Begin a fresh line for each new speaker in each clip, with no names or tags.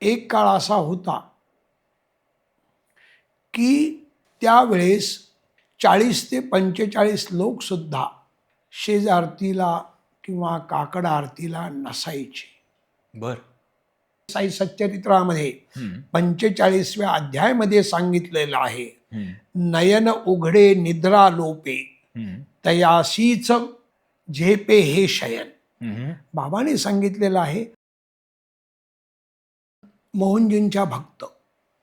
एक काळ असा होता की त्यावेळेस 40 ते 45 लोकसुद्धा शेज आरतीला किंवा काकड आरतीला नसायचे.
बर.
साई सच्चरित्रामध्ये 45व्या अध्यायामध्ये सांगितलेलं आहे, नयन उघडे निद्रा लोपे तयासीच झेपे हे शयन. बाबाने सांगितलेलं आहे, मोहनजींच्या भक्त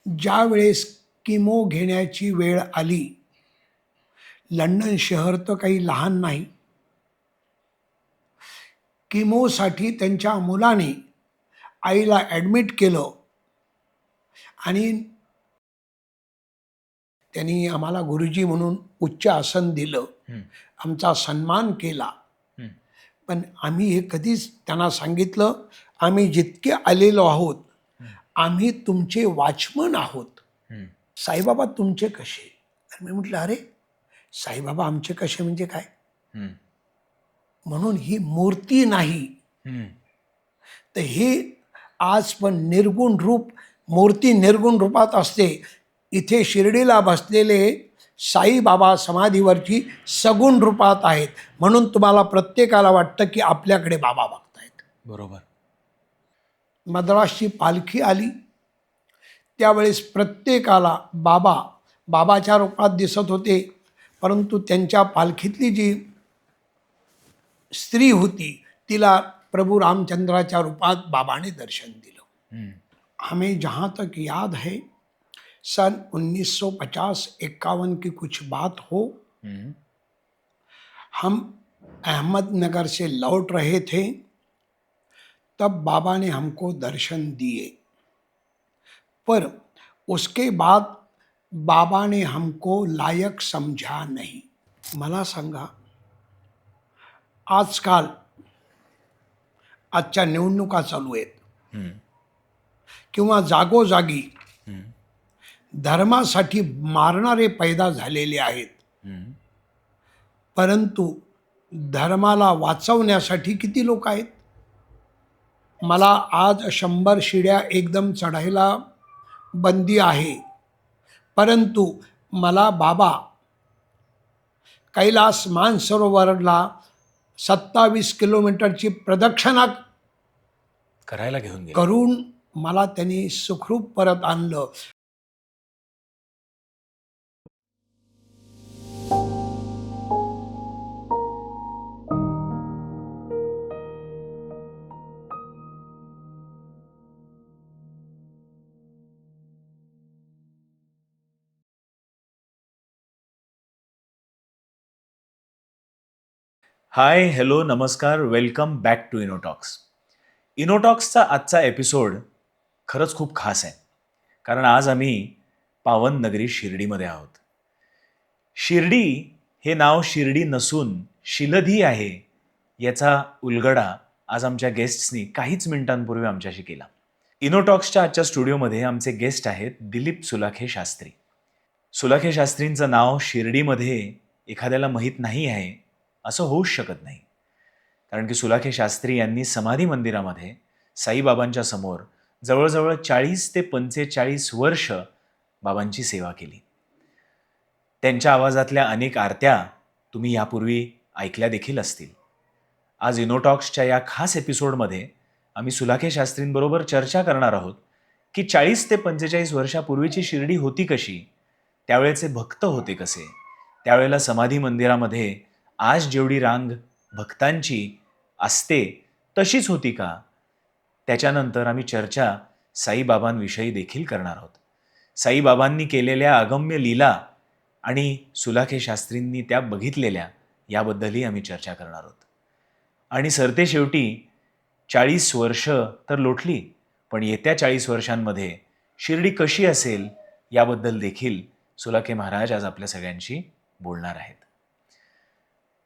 ज्या वेळेस किमो घेण्याची वेळ आली, लंडन शहर तर काही लहान नाही, किमोसाठी त्यांच्या मुलाने आईला ॲडमिट केलं आणि त्यांनी आम्हाला गुरुजी म्हणून उच्च आसन दिलं, आमचा सन्मान केला. पण आम्ही हे कधीच त्यांना सांगितलं, आम्ही जितके आलेलो आहोत आम्ही तुमचे वॉचमन आहोत. साईबाबा तुमचे कसे? तर मी म्हटलं, अरे साईबाबा आमचे कसे म्हणजे काय? म्हणून ही मूर्ती नाही, तर हे आज पण निर्गुण रूप, मूर्ती निर्गुण रूपात असते. इथे शिर्डीला बसलेले साईबाबा समाधीवरची सगुण रूपात आहेत. म्हणून तुम्हाला प्रत्येकाला वाटतं की आपल्याकडे बाबा बघतायत.
बरोबर.
मद्रासची पालखी आली त्यावेळेस प्रत्येकाला बाबा बाबाच्या रूपात दिसत होते, परंतु त्यांच्या पालखीतली जी स्त्री होती तिला प्रभू रामचंद्राच्या रूपात बाबाने दर्शन दिलं. हमें जहाँ तक याद है सन 1950-51 की कुछ बात हो, हम अहमदनगर से लौट रहे थे, तब बाबा ने हमको दर्शन दिए. पर उसके बाद बाबा ने हमको लायक समझा नहीं. मला सांगा, आजकाल आजच्या निवडणुका चालू आहेत किंवा जागोजागी धर्मासाठी मारणारे पैदा झालेले आहेत, परंतु धर्माला वाचवण्यासाठी किती लोक आहेत? मला आज 100 शिड्या एकदम चढायला बंदी आहे, परंतु मला बाबा कैलास मानसरोवरला 27 किलोमीटरची प्रदक्षिणा
करायला घेऊन गेले.
करून मला त्यांनी सुखरूप परत आणलं.
हाय, हॅलो, नमस्कार, वेलकम बॅक टू इनोटॉक्स. इनोटॉक्सचा आजचा एपिसोड खरंच खूप खास आहे, कारण आज आम्ही पावन नगरी शिर्डीमध्ये आहोत. शिर्डी हे नाव शिर्डी नसून शिलधी आहे याचा उलगडा आज आमच्या गेस्ट्सनी काहीच मिनिटांपूर्वी आमच्याशी केला. इनोटॉक्सच्या आजच्या स्टुडिओमध्ये आमचे गेस्ट आहेत दिलीप सुलाखे शास्त्री. सुलाखे शास्त्रींचं नाव शिर्डीमध्ये एखाद्याला माहीत नाही आहे असं होऊच शकत नाही, कारण की सुलाखे शास्त्री यांनी समाधी मंदिरामध्ये साईबाबांच्या समोर जवळजवळ 40 ते 45 वर्ष बाबांची सेवा केली. त्यांच्या आवाजातल्या अनेक आरत्या तुम्ही यापूर्वी ऐकल्या देखील असतील. आज इनोटॉक्सच्या या खास एपिसोडमध्ये आम्ही सुलाखे शास्त्रींबरोबर चर्चा करणार आहोत की 40 ते 45 वर्षापूर्वीची शिर्डी होती कशी, त्यावेळेचे भक्त होते कसे, त्यावेळेला समाधी मंदिरामध्ये आज जेवढी रांग भक्तांची असते तशीच होती का. त्याच्यानंतर आम्ही चर्चा साईबाबांविषयी देखील करणार आहोत. साईबाबांनी केलेल्या अगम्य लीला आणि सुलाखे शास्त्रींनी त्या बघितलेल्या याबद्दलही आम्ही चर्चा करणार आहोत. आणि सरते शेवटी 40 वर्ष तर लोटली, पण येत्या 40 वर्षांमध्ये शिर्डी कशी असेल याबद्दल देखील सुलाखे महाराज आज आपल्या सगळ्यांशी बोलणार आहेत.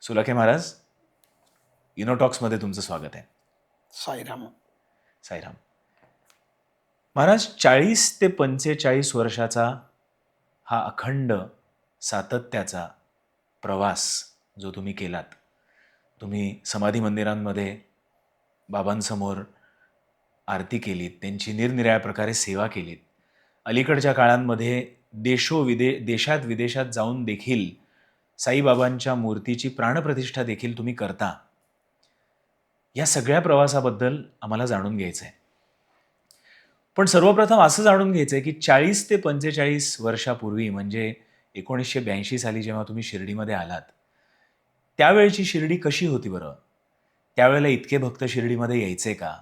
सुलाखे महाराज, इनोटॉक्समध्ये तुमचं स्वागत आहे.
साईराम.
साईराम महाराज, 40 ते 45 वर्षाचा हा अखंड सातत्याचा प्रवास जो तुम्ही केलात, तुम्ही समाधी मंदिरांमध्ये बाबांसमोर आरती केलीत, त्यांची निरनिराळ्या प्रकारे सेवा केलीत. अलीकडच्या काळांमध्ये देशात विदेशात जाऊन देखील साईबाबांच्या मूर्तीची प्राणप्रतिष्ठा देखील तुम्ही करता. या सगळ्या प्रवासाबद्दल आम्हाला जाणून घ्यायचं आहे. पण सर्वप्रथम असं जाणून घ्यायचं आहे की 40 ते 45 वर्षापूर्वी म्हणजे 1982 साली जेव्हा तुम्ही शिर्डीमध्ये आलात, त्यावेळची शिर्डी कशी होती बरं? त्यावेळेला इतके भक्त शिर्डीमध्ये यायचे का?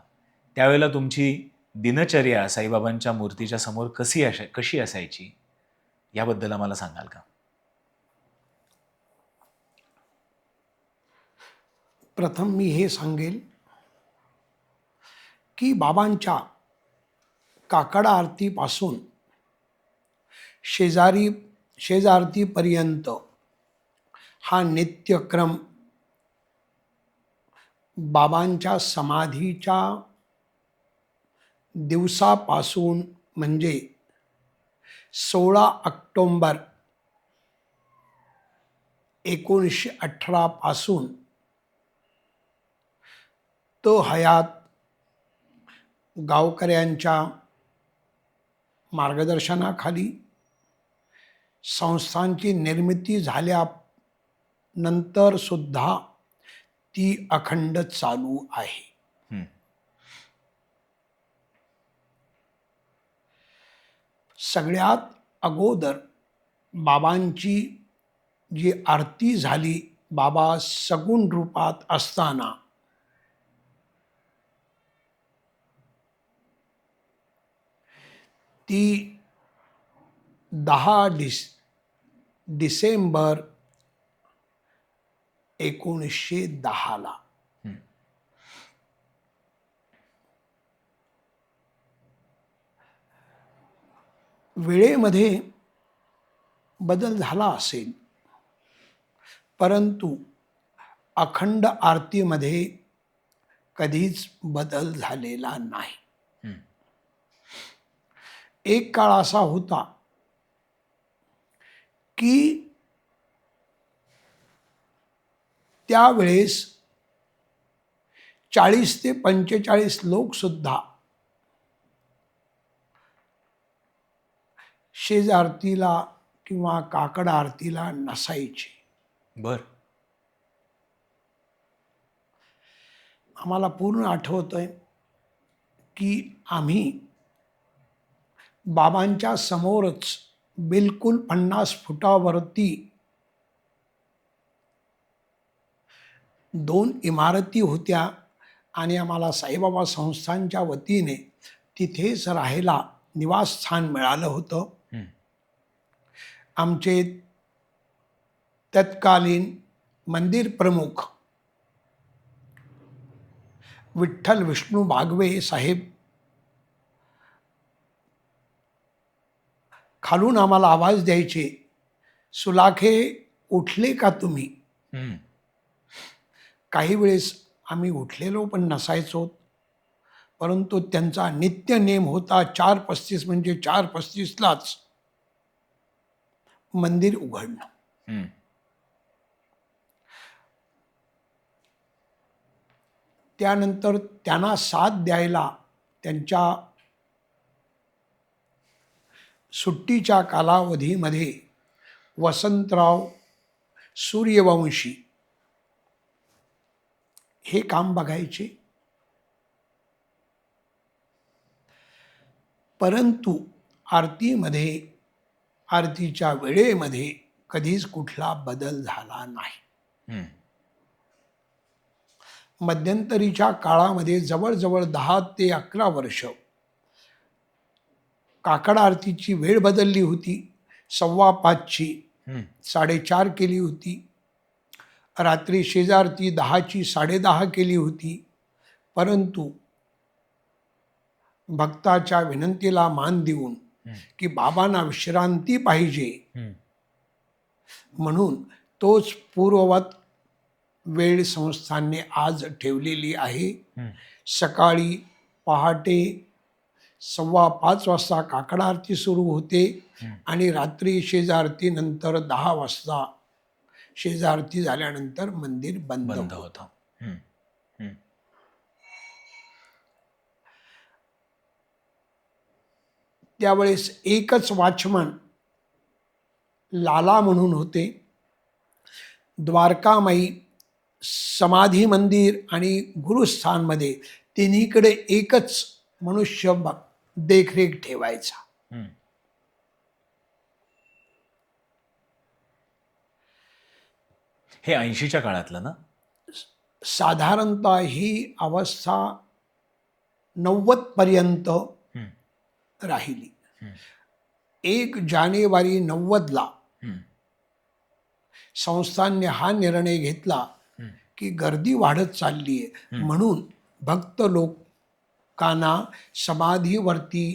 त्यावेळेला तुमची दिनचर्या साईबाबांच्या मूर्तीच्या समोर कशी असायची? याबद्दल आम्हाला सांगाल का?
प्रथम मी हे सांगेल की बाबांच्या काकड आरतीपासून शेजारतीपर्यंत हा नित्यक्रम बाबांच्या समाधीच्या दिवसापासून म्हणजे 16 ऑक्टोंबर 1918 पासून तो हयात गावकऱ्यांच्या मार्गदर्शनाखाली संस्थांची निर्मिती झाल्यानंतर सुद्धा ती अखंड चालू आहे.
हं.
सगळ्यात अगोदर बाबांची जी आरती झाली, बाबा सगुण रूपात असताना ती 10 डिसेंबर 1910
हं.
वेळेमध्ये बदल झाला असेल, परंतु अखंड आरतीमध्ये कधीच बदल झालेला नाही.
हं.
एक काळ असा होता की त्यावेळेस 40 ते 45 लोक सुद्धा शेज आरतीला किंवा काकड आरतीला नसायचे.
बर.
आम्हाला पूर्ण आठवतंय की आम्ही बाबांच्या समोरच बिलकुल 50 फुटावरती 2 इमारती होत्या आणि आम्हाला साईबाबा संस्थांच्या वतीने तिथेच राहायला निवासस्थान मिळालं होतं.
हं.
आमचे तत्कालीन मंदिर प्रमुख विठ्ठल विष्णू बागवे साहेब खालून आम्हाला आवाज द्यायचे, सुलाखे उठले का तुम्ही?
हं.
काही वेळेस आम्ही उठलेलो पण नसायचो, परंतु त्यांचा नित्य नेम होता 4:35 म्हणजे 4:35लाच मंदिर उघडणं.
हं.
त्यानंतर त्यांना साथ द्यायला त्यांच्या सुट्टीच्या कालावधीमध्ये वसंतराव सूर्यवंशी हे काम बघायचे. परंतु आरतीच्या वेळेमध्ये कधीच कुठला बदल झाला नाही.
हं.
मध्यंतरीच्या काळामध्ये जवळजवळ 10 ते 11 वर्ष काकड आरतीची वेळ बदलली होती. 5:15ची
हं.
4:30 केली होती. रात्री शेजारती 10ची 10:30 केली होती. परंतु भक्ताच्या विनंतीला मान देऊन की बाबांना विश्रांती पाहिजे
हं.
म्हणून तोच पूर्ववत वेळ संस्थांनी आज ठेवलेली आहे.
हं.
सकाळी पहाटे 4:15 वाजता काकड आरती सुरू होते आणि रात्री शेजारती नंतर 10 वाजता शेजारती झाल्यानंतर मंदिर बंद
बंद
होतं.
होतं. हं. हं.
त्यावेळेस एकच वॉचमन लाला म्हणून होते. द्वारकामाई, समाधी मंदिर आणि गुरुस्थानमध्ये तिन्हीकडे एकच मनुष्य देखरेख ठेवायचा.
हम्म. हे 80च्या काळातलं ना?
साधारणतः ही अवस्था 90 पर्यंत
हम्म.
राहिली.
हम्म.
1 जानेवारी 90ला
हम्म.
संस्थांनी हा निर्णय घेतला
हम्म.
की गर्दी वाढत चालली आहे, म्हणून भक्त लोकांना समाधीवरती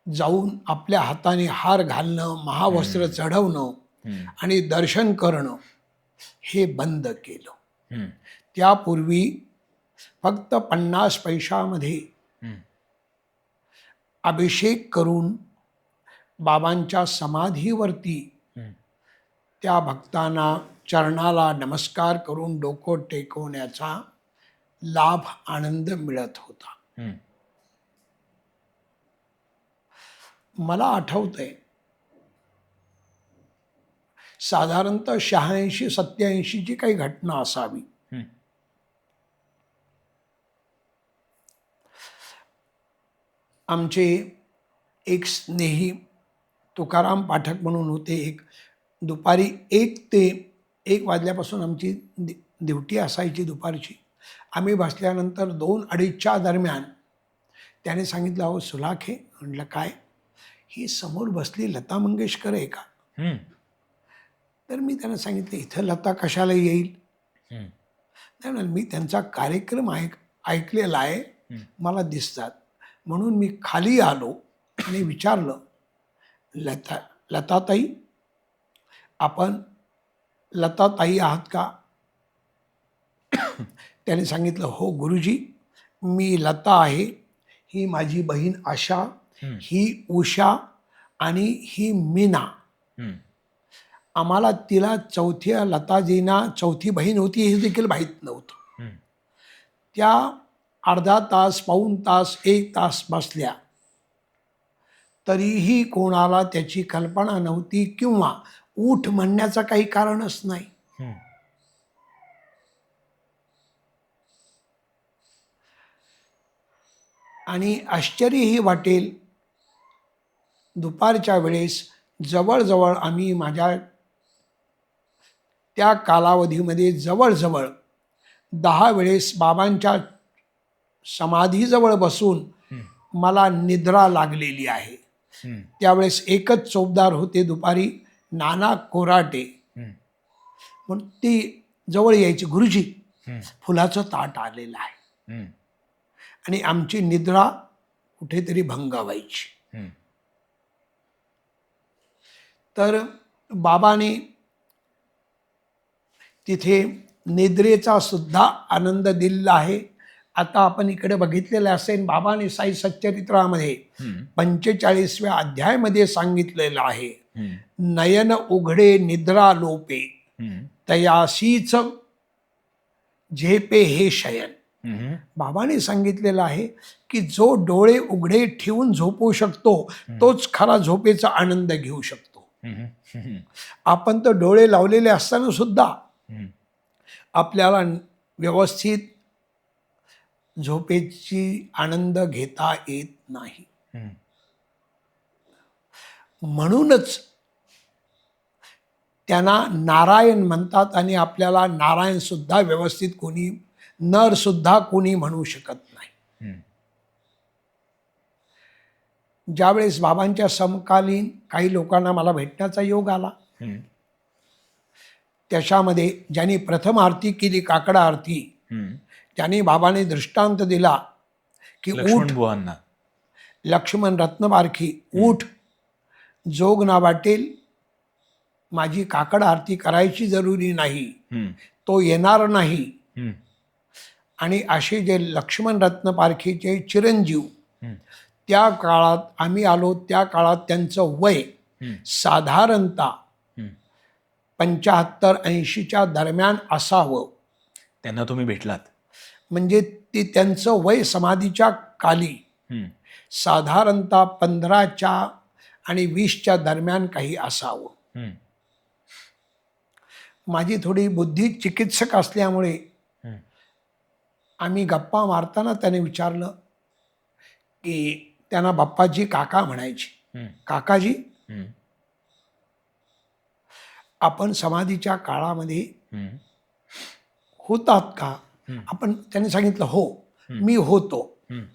जाऊन आपल्या हाताने हार घालणं, महावस्त्र चढवणं
हम्म.
आणि दर्शन करणं हे बंद केलं.
हम्म.
त्यापूर्वी फक्त 50 पैशामध्ये
हम्म.
अभिषेक करून बाबांच्या समाधीवरती
हम्म.
त्या भक्तांना चरणाला नमस्कार करून डोकं टेकवण्याचा लाभ, आनंद मिळत होता.
हम्म.
मला आठवतंय साधारणतः 86-87ची काही घटना असावी.
हम्म.
आमचे एक स्नेही तुकाराम पाठक म्हणून होते. एक दुपारी 1 ते 1 वाजल्यापासून आमची ड्युटी असायची दुपारची. आम्ही बसल्यानंतर 2-2:30च्या दरम्यान त्याने सांगितलं, अहो सुलाखे. म्हटलं काय? ही समोर बसली लता मंगेशकर आहे का?
हम्म.
तर मी त्यांना सांगितलं, इथं लता कशाला येईल?
हम्म.
नाही म्हणाले, मी त्यांचा कार्यक्रम ऐकलेला आहे, मला दिसतात. म्हणून मी खाली आलो आणि विचारलं, लताताई, आपण लताताई आहात का? त्याने सांगितलं, हो गुरुजी, मी लता आहे. ही माझी बहीण आशा, ही उषा आणि ही मीना.
हम्म.
आम्हाला तिला चौथ्या लताजींना चौथी बहीण होती हे देखील माहीत नव्हतं.
हम्म.
त्या अर्धा तास, पाऊण तास, 1 तास बसल्या, तरीही कोणाला त्याची कल्पना नव्हती किंवा उठ म्हणण्याचं काही कारणच नाही.
हम्म.
आणि आश्चर्यही वाटेल, दुपारच्या वेळेस जवळजवळ आम्ही माझ्या त्या कालावधीमध्ये जवळजवळ 10 वेळेस बाबांच्या समाधीजवळ बसून मला निद्रा लागलेली आहे.
हम्म.
त्यावेळेस एकच चौकदार होते दुपारी, नाना कोराटे.
हम्म.
म्हणून ती जवळ यायची, गुरुजी
हम्म.
फुलाचं ताट आलेलं आहे.
हम्म.
आणि आमची निद्रा कुठेतरी भंग व्हायची.
हम्म.
तर बाबाने तिथे निद्रेचा सुद्धा आनंद दिलेला आहे. आता आपण इकडे बघितलेलं असेल, बाबाने साई सच्चरित्रामध्ये 45व्या अध्यायामध्ये सांगितलेलं आहे, नयन उघडे निद्रा लोपे, तयासीच झेपे हे शयन. बाबाने सांगितलेलं आहे की जो डोळे उघडे ठेवून झोपू शकतो तोच खरा झोपेचा आनंद घेऊ शकतो. आपण तर डोळे लावलेले असताना सुद्धा आपल्याला व्यवस्थित झोपेची आनंद घेता येत नाही. म्हणूनच त्यांना नारायण म्हणतात आणि आपल्याला नारायण सुद्धा व्यवस्थित कोणी, नर सुद्धा कोणी म्हणू शकत नाही. ज्यावेळेस बाबांच्या समकालीन काही लोकांना मला भेटण्याचा योग आला, त्याच्यामध्ये ज्यांनी प्रथम आरती केली, काकडा आरती, त्यांनी बाबाने दृष्टांत दिला की उठ
बुवांना,
लक्ष्मण रत्नबारखी, उठ, जोग ना वाटेल, माझी काकड आरती करायची जरुरी नाही, तो येणार नाही. आणि असे जे लक्ष्मण रत्न पारखीचे चिरंजीव, त्या काळात आम्ही आलो, त्या काळात त्यांचं वय साधारणतः 75-80च्या दरम्यान असावं.
त्यांना तुम्ही भेटलात?
म्हणजे ते त्यांचं वय समाधीच्या काली साधारणतः 15च्या आणि 20च्या दरम्यान काही असावं.
हम्म,
माझी थोडी बुद्धी चिकित्सक असल्यामुळे
हम्म,
आम्ही गप्पा मारताना त्याने विचारलं की त्यांना बाप्पाजी काका म्हणायचे.
हम्म,
काकाजी,
हम्म,
आपण समाधीच्या काळामध्ये
हम्म,
होतात का?
हम्म,
आपण त्यांनी सांगितलं हो, मी होतो.
हम्म,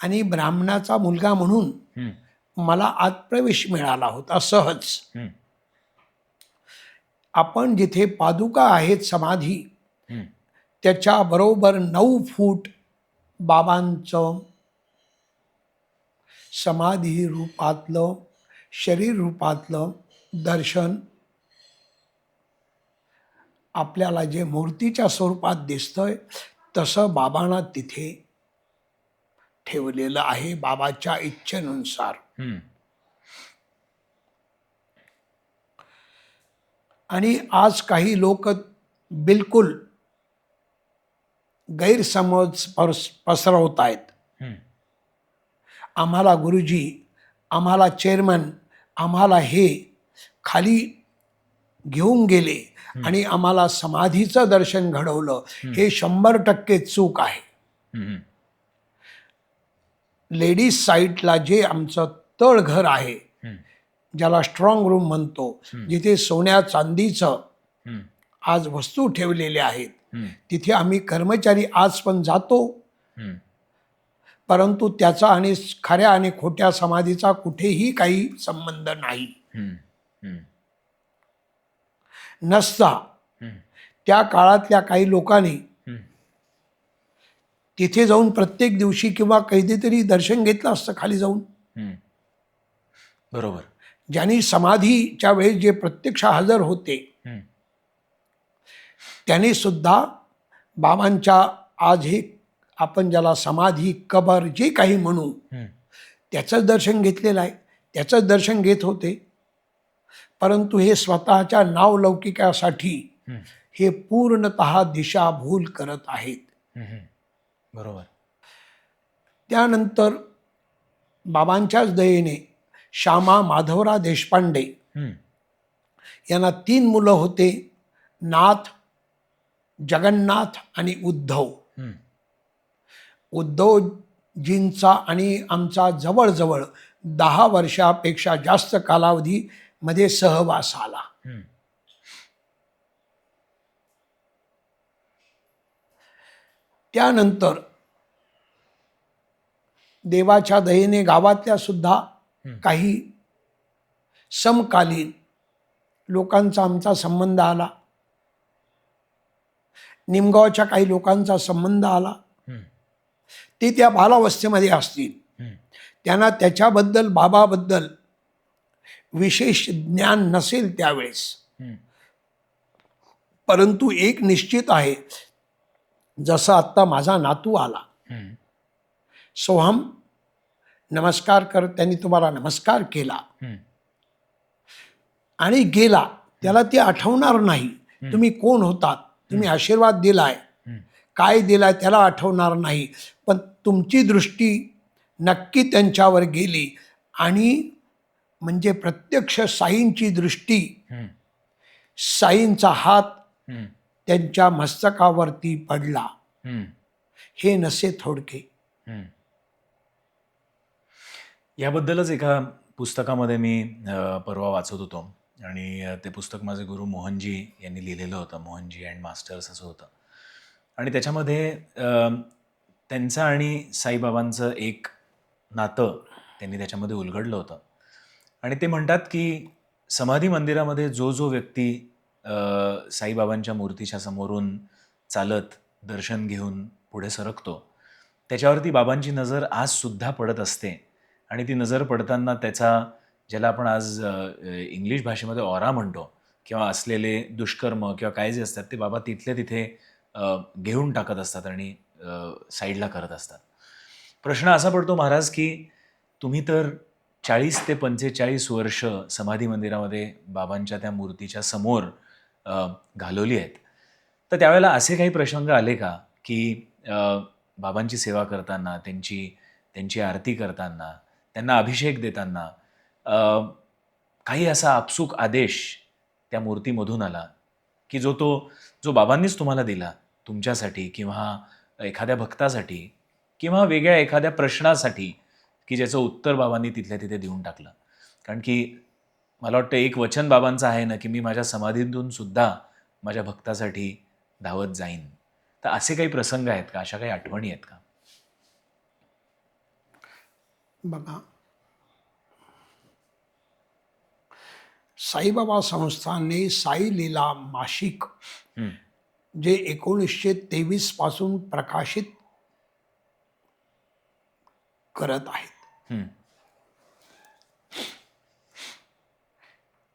आणि ब्राह्मणाचा मुलगा म्हणून
हम्म,
मला आत प्रवेश मिळाला होता सहज.
हम्म,
आपण जिथे पादुका आहेत समाधी,
हम्म,
त्याच्या बरोबर 9 फूट बाबांचं समाधी रूपातलं, शरीर रूपातलं दर्शन आपल्याला जे मूर्तीच्या स्वरूपात दिसतंय तसं बाबांना तिथे ठेवलेलं आहे बाबाच्या इच्छेनुसार.
हम्म,
आणि आज काही लोक बिलकुल गैरसमज पसरवत आहेत.
हम्म,
आम्हाला गुरुजी, आम्हाला चेअरमन, आम्हाला हे खाली घेऊन गेले आणि आम्हाला समाधीचं दर्शन घडवलं. हे 100% चूक आहे.
हम्म,
लेडीज साईडला जे आमचं तळघर आहे,
हम्म,
ज्याला स्ट्रॉंग रूम म्हणतो, जिथे सोन्या चांदीचं
हम्म,
आज वस्तू ठेवलेल्या आहेत,
हम्म,
तिथे आम्ही कर्मचारी आज पण जातो.
हम्म,
परंतु त्याचा आणि खऱ्या आणि खोट्या समाधीचा कुठेही काही संबंध नाही.
हम्म, हम्म,
नसता
हम्म,
त्या काळातल्या काही लोकांनी
हम्म,
तिथे जाऊन प्रत्येक दिवशी किंवा कधीतरी दर्शन घेतलं असतं खाली जाऊन.
हम्म. बरोबर.
ज्यांनी समाधीच्या वेळेस जे प्रत्यक्ष हजर होते
हम्म,
त्यांनी सुद्धा बाबांच्या आज हे आपण ज्याला समाधी, कबर जे काही म्हणू,
हम्म,
त्याचंच दर्शन घेतलेलं आहे, त्याचंच दर्शन घेत होते. परंतु हे स्वतःच्या नावलौकिकासाठी
हम्म,
हे पूर्णतः दिशाभूल करत आहेत.
हम्म. बरोबर.
त्यानंतर बाबांच्याच दयेने श्यामा माधवराव देशपांडे
हम्म,
यांना 3 मुलं होते, नाथ, जगन्नाथ आणि उद्धव.
हम्म,
उद्धवजींचा आणि आमचा जवळजवळ 10 वर्षापेक्षा जास्त कालावधीमध्ये सहवास आला.
हम्म,
त्यानंतर देवाच्या दयेने गावातल्या सुद्धा काही समकालीन लोकांचा आमचा संबंध आला. निमगावच्या काही लोकांचा संबंध आला.
हम्म,
ते त्या बालावस्थेमध्ये असतील,
हम्म,
त्यांना त्याच्याबद्दल, बाबाबद्दल विशेष ज्ञान नसेल त्यावेळेस.
हम्म,
परंतु एक निश्चित आहे, जसं आत्ता माझा नातू आला,
हम्म,
सोहम नमस्कार कर, त्यांनी तुम्हाला नमस्कार केला
हम्म,
आणि गेला, त्याला ते आठवणार नाही तुम्ही कोण होतात, तुम्ही आशीर्वाद दिलाय, काय दिलाय त्याला आठवणार नाही. पण तुमची दृष्टी नक्की त्यांच्यावर गेली आणि म्हणजे प्रत्यक्ष साईंची दृष्टी,
हम्म,
साईंचा हात
हम्म,
त्यांच्या मस्तकावरती पडला.
हम्म,
हे नसे थोडके.
हम्म. याबद्दलच एका पुस्तकामध्ये मी परवा वाचत होतो आणि ते पुस्तक माझे गुरु मोहनजी यांनी लिहिलेलं होतं. मोहनजी अँड मास्टर्स असं होतं. आणि त्याच्यामध्ये त्यांचं आणि साईबाबांचं एक नातं त्यांनी त्याच्यामध्ये उलगडलं होतं. आणि ते म्हणतात की समाधी मंदिरामध्ये जो जो व्यक्ती साईबाबांच्या मूर्तीच्या समोरून चालत दर्शन घेऊन पुढे सरकतो, त्याच्यावरती बाबांची नजर आजसुद्धा पडत असते. आणि ती नजर पडताना त्याचा, ज्याला आपण आज इंग्लिश भाषेमध्ये ऑरा म्हणतो, किंवा असलेले दुष्कर्म किंवा काय जे असतात ते बाबा तिथले तिथे घेऊन टाकत असतात आणि साईडला करत असतात. प्रश्न असा पडतो महाराज की तुम्ही तर 40 ते 45 वर्ष समाधी मंदिरामध्ये बाबांच्या त्या मूर्तीच्या समोर घालवली आहेत. तर त्यावेळेला असे काही प्रसंग आले का की बाबांची सेवा करताना, त्यांची त्यांची आरती करताना, त्यांना अभिषेक देताना अ, काही असा आपसूक आदेश त्या मूर्तीमधून आला, की जो बाबांनीच तुम्हाला दिला तुमच्यासाठी किंवा एखाद्या भक्तासाठी किंवा वेगळ्या एखाद्या प्रश्नासाठी, की ज्याचं उत्तर बाबांनी तिथल्या तिथे देऊन टाकलं? कारण की मला वाटतं एक वचन बाबांचं आहे ना, की मी माझ्या समाधीतून सुद्धा माझ्या भक्तासाठी धावत जाईन. तर असे काही प्रसंग आहेत का? अशा काही आठवणी आहेत का?
बघा, साईबाबा संस्थानने साई लीला मासिक
हं,
जे 1923 पासून प्रकाशित करत आहेत.
हं,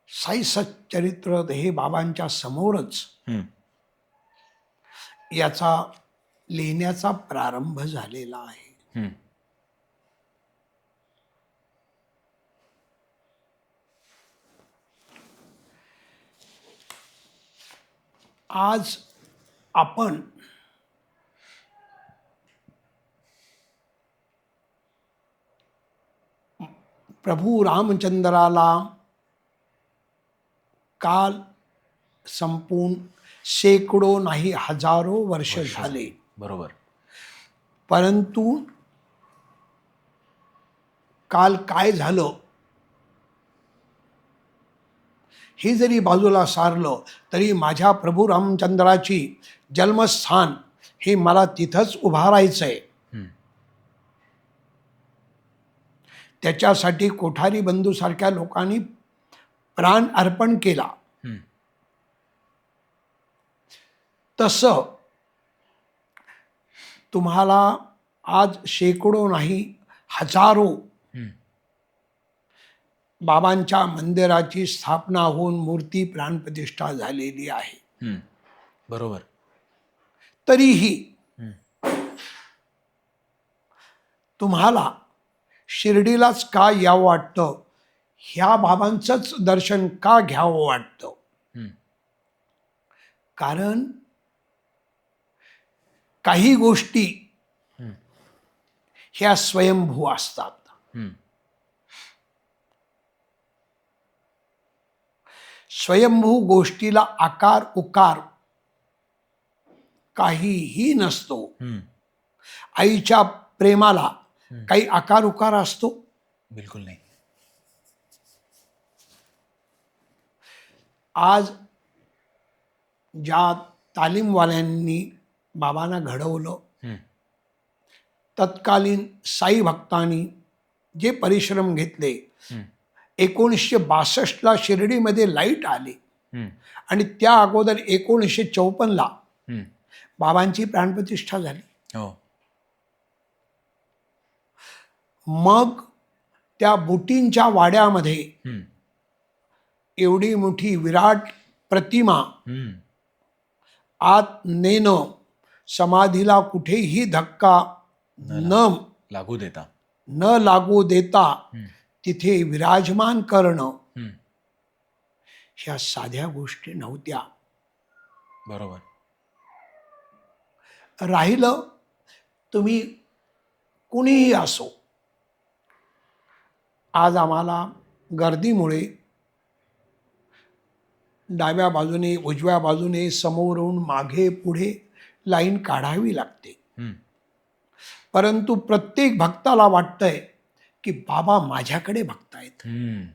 साई सच्चरित्र हे बाबांच्या समोरच
हं.
याचा लिहिण्याचा प्रारंभ झालेला आहे.
हं,
आज आपण प्रभू रामचंद्राला काल संपून शेकडो नाही हजारो वर्ष झाले,
बरोबर.
परंतु काल काय झालं हे जरी बाजूला सारलं तरी माझ्या प्रभू रामचंद्राची जन्मस्थान हे मला तिथंच उभारायचंय.
हं,
त्याच्यासाठी कोठारी बंधूसारख्या लोकांनी प्राण अर्पण केला.
हं,
तसं तुम्हाला आज शेकडो नाही हजारो
हं,
बाबांच्या मंदिराची स्थापना होऊन मूर्ती प्राणप्रतिष्ठा झालेली आहे.
हं. बरोबर.
तरीही
हं,
तुम्हाला शिर्डीलाच का यावं वाटतं, ह्या बाबांचंच दर्शन का घ्यावं वाटतं?
हं,
कारण काही गोष्टी
हं,
ह्या स्वयंभू असतात.
हं.
स्वयंभू गोष्टीला आकार उकार काहीही नसतो.
हं.
आईच्या प्रेमाला काही आकार उकार असतो?
बिलकुल नाही.
आज ज्या तालीमवाल्यांनी बाबांना घडवलं,
हं,
तत्कालीन साई भक्तांनी जे परिश्रम घेतले,
हं,
1962ला शिर्डीमध्ये लाईट आली
हं,
आणि त्या अगोदर 1954ला
हं.
बाबांची प्राणप्रतिष्ठा झाली.
हो.
मग त्या बुटींच्या वाड्यामध्ये
हं,
एवढी मोठी विराट प्रतिमा
हं.
आत नेणं, समाधीला कुठेही धक्का न
लागू देता.
न लागू देता
हं,
तिथे विराजमान करणं,
हं.
ह्या साध्या गोष्टी नव्हत्या.
बरोबर.
राहिलं तुम्ही कुणीही असो, आज आम्हाला गर्दीमुळे डाव्या बाजूने उजव्या बाजूने समोरून मागे पुढे लाईन काढावी लागते.
हं,
परंतु प्रत्येक भक्ताला वाटतंय की बाबा माझ्याकडे बघतायत.
हं.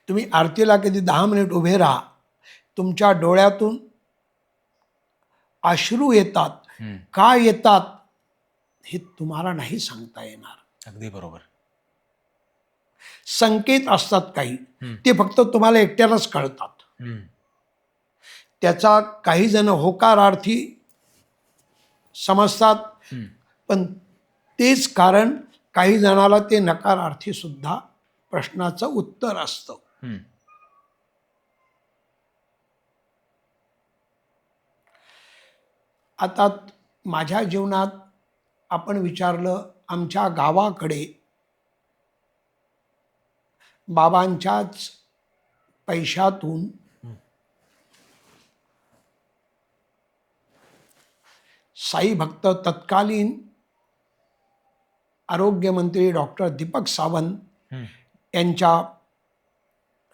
तुम्ही आरतीला कधी 10 मिनिट उभे राहा, तुमच्या डोळ्यातून अश्रू येतात.
हं.
का येतात हे तुम्हाला नाही सांगता येणार.
अगदी बरोबर.
संकेत असतात काही,
हं.
ते फक्त तुम्हाला एकट्यालाच कळतात.
हं,
त्याचा काही जण होकारार्थी समजतात,
हं.
पण तेच कारण काही जणाला ते नकारार्थी सुद्धा प्रश्नाचं उत्तर असतं.
हं,
आता माझ्या जीवनात आपण विचारलं, आमच्या गावाकडे बाबांच्याच पैशातून साई भक्त तत्कालीन आरोग्यमंत्री डॉक्टर दीपक सावंत यांच्या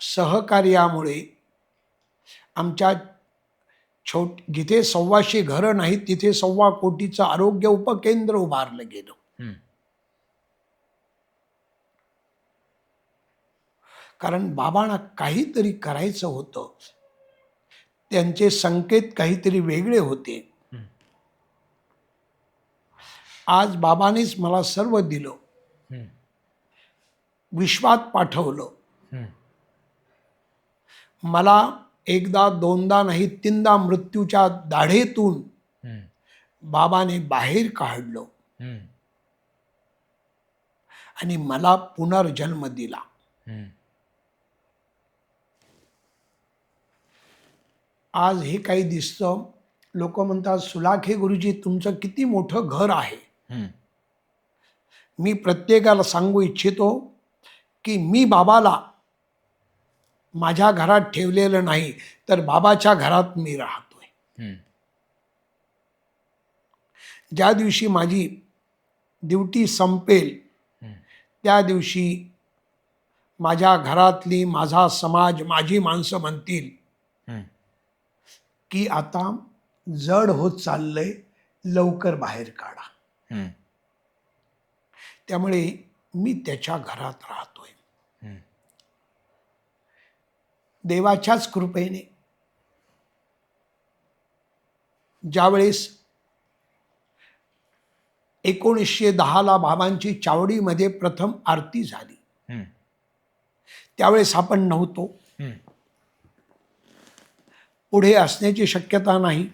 सहकार्यामुळे आमच्या जिथे 1,200 घरं नाहीत तिथे 1,15 कोटीचं आरोग्य उपकेंद्र उभारलं गेलं. कारण बाबांना काहीतरी करायचं होतं. त्यांचे संकेत काहीतरी वेगळे होते. आज बाबांनीच मला सर्व दिलं, विश्वात पाठवलं. मला एकदा दोनदा नाही 3दा मृत्यूच्या दाढेतून बाबाने बाहेर काढलं आणि मला पुनर्जन्म दिला. आज हे काही दिसतं. लोक म्हणतात, सुलाखे गुरुजी तुमचं किती मोठं घर आहे. मी प्रत्येकाला सांगू इच्छितो की मी बाबाला माझ्या घरात ठेवलेलं नाही, तर बाबाच्या घरात मी राहतोय. ज्या दिवशी माझी ड्युटी संपेल त्या दिवशी माझ्या घरातली, माझा समाज, माझी माणसं म्हणतील की आता जड होत चाललंय, लवकर बाहेर काढा. त्यामुळे मी त्याच्या घरात राहतोय. देवाच्याच कृपेने ज्यावेळेस 1910ला बाबांची चावडीमध्ये प्रथम आरती झाली, त्यावेळेस आपण नव्हतो. पुढे असण्याची शक्यता नाही.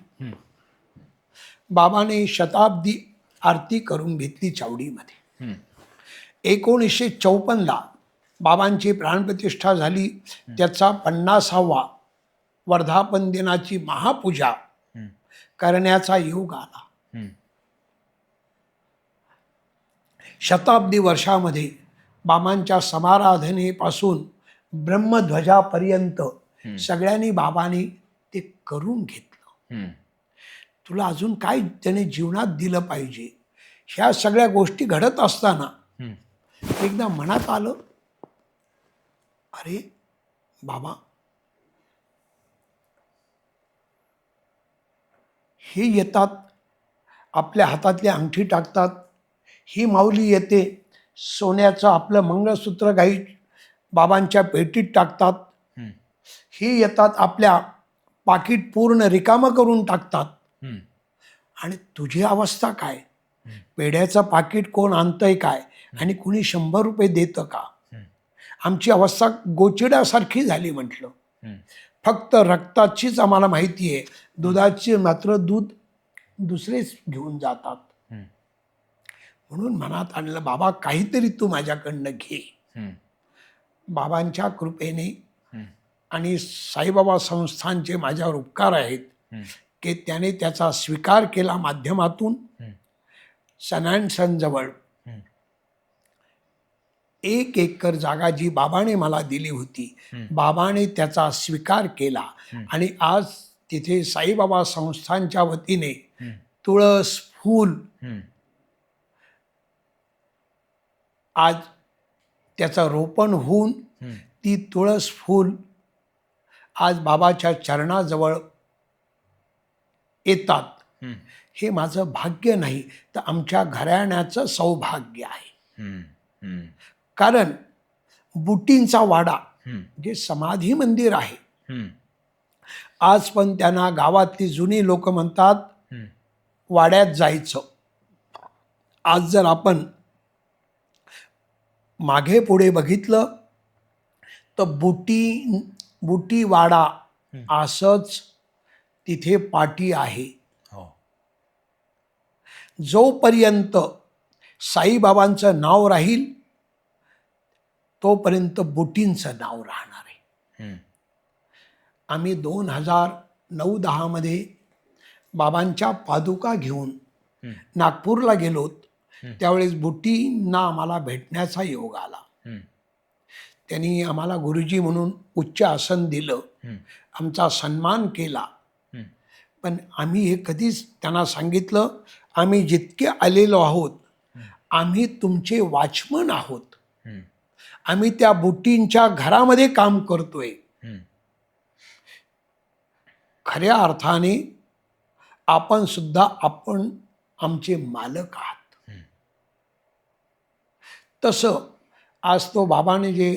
बाबाने शताब्दी आरती करून घेतली चावडीमध्ये. 1954ला बाबांची प्राणप्रतिष्ठा झाली. त्याचा 50वा वर्धापन दिनाची महापूजा करण्याचा योग आला. शताब्दी वर्षामध्ये बाबांच्या समाराधनेपासून ब्रह्मध्वजापर्यंत सगळ्यांनी बाबांनी ते करून घेतलं. तुला अजून काय त्याने जीवनात दिलं पाहिजे, ह्या सगळ्या गोष्टी घडत असताना एकदा मनात आलं, अरे बाबा, हे येतात, आपल्या हातातली अंगठी टाकतात. ही माऊली येते, सोन्याचं आपलं मंगळसूत्र गाई बाबांच्या पेटीत टाकतात. ही येतात, आपल्या पाकिट पूर्ण रिकामं करून टाकतात. आणि तुझी अवस्था काय? पेढ्याचं पाकिट कोण आणतंय काय, आणि कुणी 100 रुपये देतं का? आमची अवस्था गोचिड्यासारखी झाली. म्हटलं, फक्त रक्ताचीच आम्हाला माहिती आहे, दुधाची मात्र दूध दुसरेच घेऊन जातात. म्हणून मनात आणलं, बाबा काहीतरी तू माझ्याकडनं घे. बाबांच्या कृपेने आणि साईबाबा संस्थांचे माझ्यावर उपकार आहेत की त्याने त्याचा स्वीकार केला. माध्यमातून सन अँड सन जवळ 1 एकर जागा जी बाबाने मला दिली होती, बाबाने त्याचा स्वीकार केला. आणि आज तिथे साईबाबा संस्थांच्या वतीने तुळस फूल, आज त्याचं रोपण होऊन ती तुळस फूल आज बाबाच्या चरणाजवळ येतात. हे माझं भाग्य नाही, तर आमच्या घराण्याचं सौभाग्य आहे. कारण बुटींचा वाडा जे समाधी मंदिर आहे, आज पण त्यांना गावातली जुनी लोक म्हणतात वाड्यात जायचं. आज जर आपण मागे पुढे बघितलं तर बुटी वाडा असंच तिथे पाटी आहे. जोपर्यंत साईबाबांचं नाव राहील तोपर्यंत बुटींचं नाव राहणार आहे. आम्ही 2009-10 मध्ये बाबांच्या पादुका घेऊन नागपूरला गेलोत. त्यावेळेस बुटींना आम्हाला भेटण्याचा योग आला. त्यांनी आम्हाला गुरुजी म्हणून उच्च आसन दिलं, आमचा सन्मान केला. पण आम्ही हे कधीच त्यांना सांगितलं, आम्ही जितके आलेलो आहोत आम्ही तुमचे वॉचमन आहोत.
हम्म,
आम्ही त्या बोटींच्या घरामध्ये काम करतोय.
हम्म,
खऱ्या अर्थाने आपण सुद्धा आमचे मालक आहात.
हम्म,
तसं आज तो बाबाने जे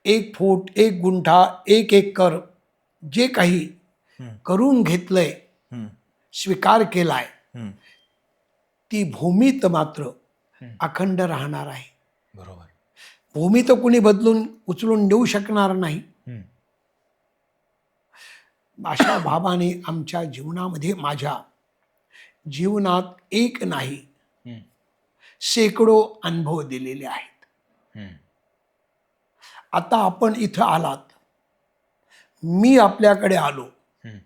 1 फूट 1 गुंठा 1 एकर जे काही
हम्म,
करून घेतलंय,
हम्म,
स्वीकार केलाय,
हम्म.
ती भूमी तर मात्र अखंड राहणार आहे.
बरोबर.
भूमी तर कुणी बदलून उचलून देऊ शकणार नाही.
हम्म,
अशा बाबाने आमच्या जीवनामध्ये, माझ्या जीवनात एक नाही
हम्म,
शेकडो अनुभव दिलेले आहेत.
हम्म,
आता आपण इथं आलात, मी आपल्याकडे आलो.
हम्म,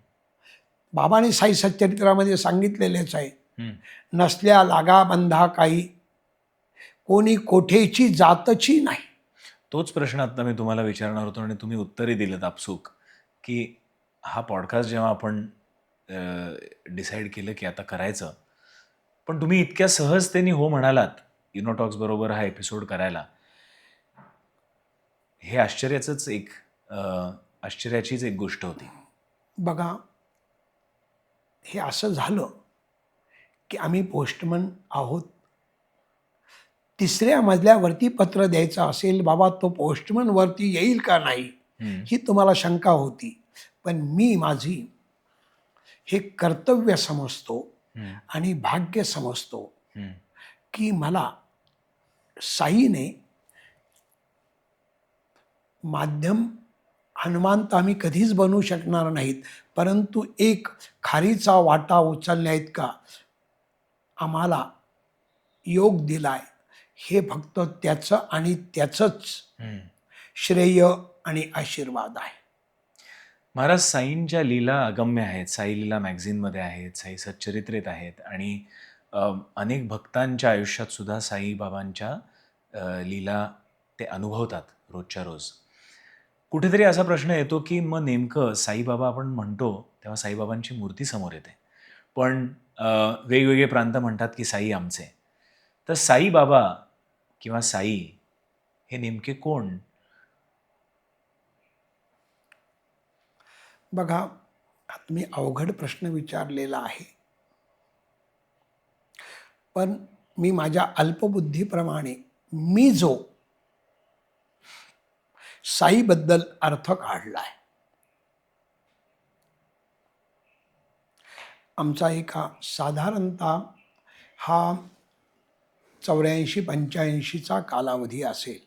बाबाने साई सच्चरित्रामध्ये सांगितलेलेच आहे,
हम्म.
नसल्या लागा बंधा काही, कोणी कोठेची जातची नाही.
तोच प्रश्न आता मी तुम्हाला विचारणार होतो आणि तुम्ही उत्तरही दिलं आपसूक, की हा पॉडकास्ट जेव्हा आपण डिसाईड केलं की आता करायचं, पण तुम्ही इतक्या सहजतेने हो म्हणालात इनोटॉक्स बरोबर हा एपिसोड करायला. हे आश्चर्याचंच एक आश्चर्याचीच एक गोष्ट होती.
बघा, हे असं झालं की आम्ही पोस्टमन आहोत. 3ऱ्या मजल्यावरती पत्र द्यायचं असेल, बाबा तो पोस्टमन वरती येईल का नाही,
हम्म,
ही तुम्हाला शंका होती. पण मी माझी हे कर्तव्य समजतो
हम्म,
आणि भाग्य समजतो
हम्म,
की मला साईने माध्यम, हनुमान तर आम्ही कधीच बनवू शकणार नाहीत, परंतु एक खारीचा वाटा उचलण्याइतका आम्हाला योग दिलाय. हे फक्त त्याचं आणि त्याचंच
हम्म.
श्रेय आणि आशीर्वाद आहे.
महाराज, साईंच्या लीला अगम्य आहेत. साई लीला मॅगझिनमध्ये आहेत, साई सच्चरित्रेत आहेत आणि अनेक भक्तांच्या आयुष्यात सुद्धा साईबाबांच्या लीला ते अनुभवतात रोजच्या रोज. कुठेतरी असा प्रश्न येतो की मग नेमकं साईबाबा आपण म्हणतो तेव्हा साईबाबांची मूर्ती समोर येते, पण वेगवेगळे प्रांत म्हणतात की साई आमचे. तर साईबाबा किंवा साई हे नेमके कोण?
बघा, हा तुम्ही अवघड प्रश्न विचारलेला आहे, पण मी माझ्या अल्पबुद्धीप्रमाणे मी जो साईबद्दल अर्थ काढलाय, आमचा एका साधारणतः हा 84-85चा कालावधी असेल.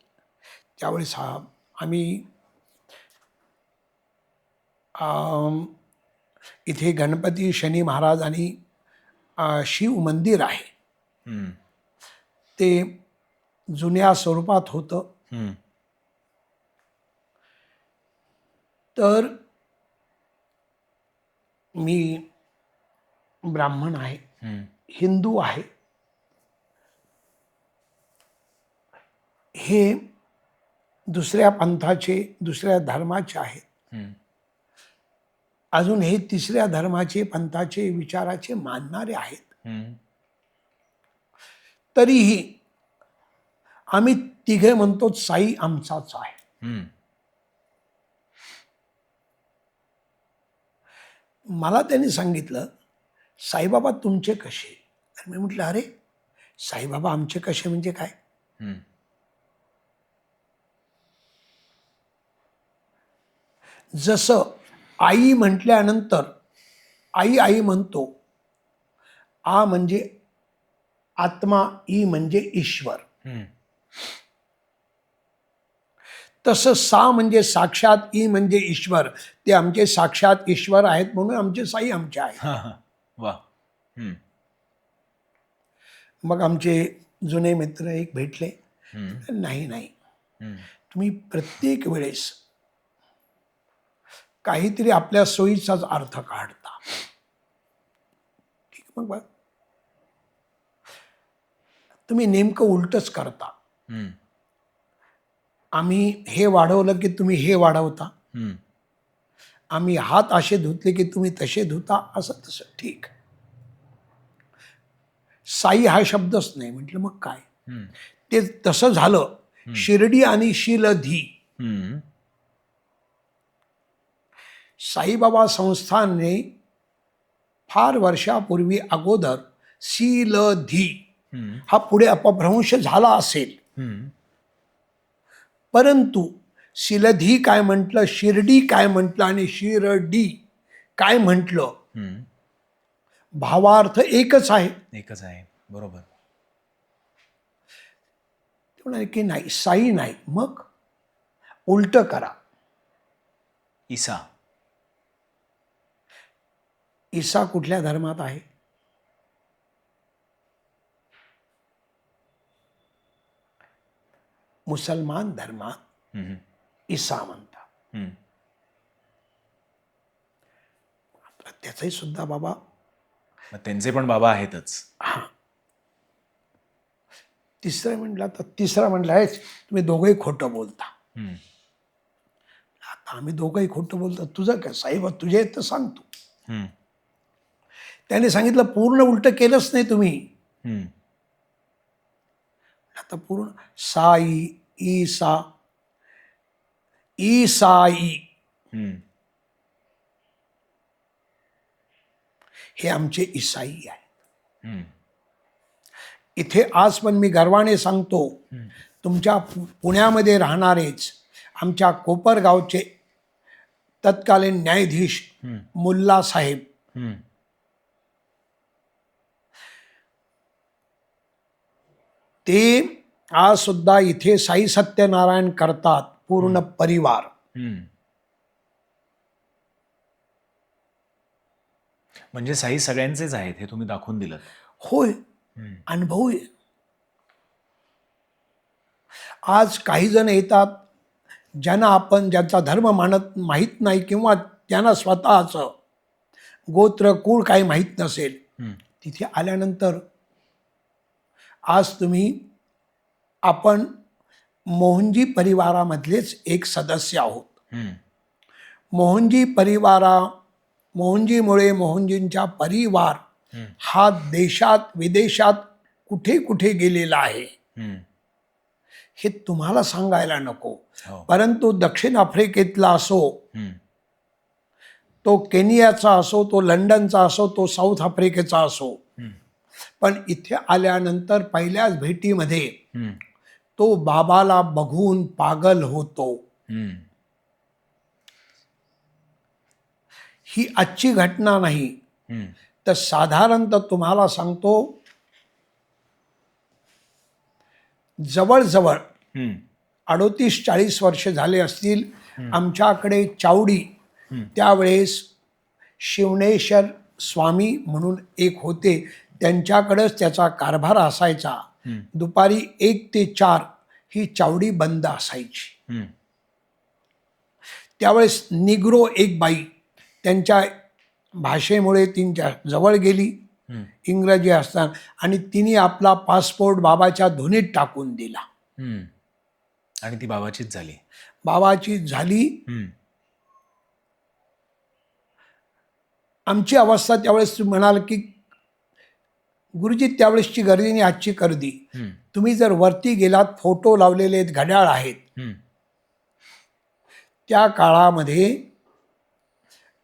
त्यावेळेस आम्ही इथे गणपती, शनी महाराज आणि शिव मंदिर आहे,
हम्म,
ते जुन्या स्वरूपात होतं.
हम्म,
तर मी ब्राह्मण आहे,
हम्म,
हिंदू आहे. हे दुसऱ्या पंथाचे, दुसऱ्या धर्माचे आहेत.
हम्म,
अजून हे 3ऱ्या धर्माचे, पंथाचे, विचाराचे मानणारे आहेत.
हम्म.
तरीही आम्ही तिघे म्हणतो साई आमचाच आहे.
हम्म,
मला त्यांनी सांगितलं, साईबाबा तुमचे कसे? तर मी म्हटलं, अरे साईबाबा आमचे कसे म्हणजे काय?
हम्म,
जसं आई म्हटल्यानंतर आई आई म्हणतो, आ म्हणजे आत्मा, ई म्हणजे ईश्वर,
हम्म.
तसं सा म्हणजे साक्षात, ई म्हणजे ईश्वर. ते आमचे साक्षात ईश्वर आहेत, म्हणून आमचे साई आमचे आहेत.
हा, हा. वा. हम्म,
मग आमचे जुने मित्र एक भेटले,
हम्म,
नाही नाही,
हम्म,
तुम्ही प्रत्येक वेळेस काहीतरी आपल्या सोयीचाच अर्थ काढता. ठीक, मग बघ, तुम्ही नेमकं उलटच करता.
हम्म,
आम्ही हे वाढवलं की तुम्ही हे वाढवता,
हम्म,
आम्ही हात असे धुतले की तुम्ही तसे धुता, असं तसं. ठीक, साई हा शब्दच नाही. म्हटलं मग काय?
हम्म.
ते तसं झालं. शिर्डी आणि शीलधी,
हम्म.
साईबाबा संस्थानने फार वर्षापूर्वी अगोदर शीलधी
हम्म.
हा पुढे अपभ्रंश झाला असेल,
हम्म.
परंतु शीलधी काय म्हटलं, शिर्डी काय म्हटलं आणि शिरडी काय म्हटलं,
हम्म.
भावार्थ एकच आहे.
एकच आहे. बरोबर.
ते म्हणाले की नाही, साई नाही, मग उलट करा.
ईसा.
ईसा कुठल्या धर्मात आहे? मुसलमान धर्मात
हम्म.
ईसा म्हणतात.
हम्म.
त्याचंही सुद्धा बाबा,
मग त्यांचे पण बाबा आहेतच.
हा, तिसरं म्हटलं तर तिसरा म्हटलं आहे तुम्ही दोघंही खोटं बोलता.
हम्म.
आता आम्ही दोघंही खोटं बोलतो, तुझं काय साहेब, तुझे आहेत तर सांग तू.
हम्म.
त्याने सांगितलं पूर्ण उलट केलंच नाही तुम्ही.
हम्म.
आता पूर्ण साई, ईसा, ईसाई
हम्म.
हे आमचे ईसाई आहे.
हम्म.
इथे आज पण मी गर्वाने सांगतो, तुमच्या पुण्यामध्ये राहणारेच आमच्या कोपरगावचे तत्कालीन न्यायाधीश मुल्ला साहेब,
हम्म.
ते आज सुद्धा इथे साई सत्यनारायण करतात, पूर्ण परिवार.
हम्म. म्हणजे साई सगळ्यांचेच आहेत हे तुम्ही दाखवून दिलं.
होय, अनुभव आहे. आज काही जण येतात ज्यांना आपण ज्यांचा धर्म माहीत नाही, किंवा त्यांना स्वतःचं गोत्र कुळ काही माहीत नसेल, तिथे आल्यानंतर आज आपण मोहनजी परिवारामधलेच एक सदस्य आहोत. मोहनजीमुळे मोहनजींचा परिवार हा देशात विदेशात कुठे कुठे गेलेला आहे हे तुम्हाला सांगायला नको.
हो.
परंतु दक्षिण आफ्रिकेतला असो, तो केनियाचा असो, तो लंडनचा असो, तो साऊथ आफ्रिकेचा असो, पण इथे आल्यानंतर पहिल्याच भेटीमध्ये तो बाबाला बघून पागल होतो. ही आजची घटना नाही, तर साधारणतः तुम्हाला सांगतो, जवळजवळ 38-40 वर्ष झाले असतील. आमच्याकडे चावडी त्यावेळेस शिवनेश्वर स्वामी म्हणून एक होते, त्यांच्याकडेच त्याचा कारभार असायचा. दुपारी 1 ते 4 ही चावडी बंद असायची. त्यावेळेस निग्रो एक बाई त्यांच्या भाषेमुळे तिच्या जवळ गेली, इंग्रजी असताना, आणि तिने आपला पासपोर्ट बाबाच्या धुनीत टाकून दिला.
आणि ती बाबाचीच झाली.
बाबाची झाली. आमची अवस्था त्यावेळेस म्हणाल की गुरुजी, त्यावेळेसची गर्दी आणि आजची गर्दी, तुम्ही जर वरती गेलात, फोटो लावलेले आहेत, घड्याळ आहेत. त्या काळामध्ये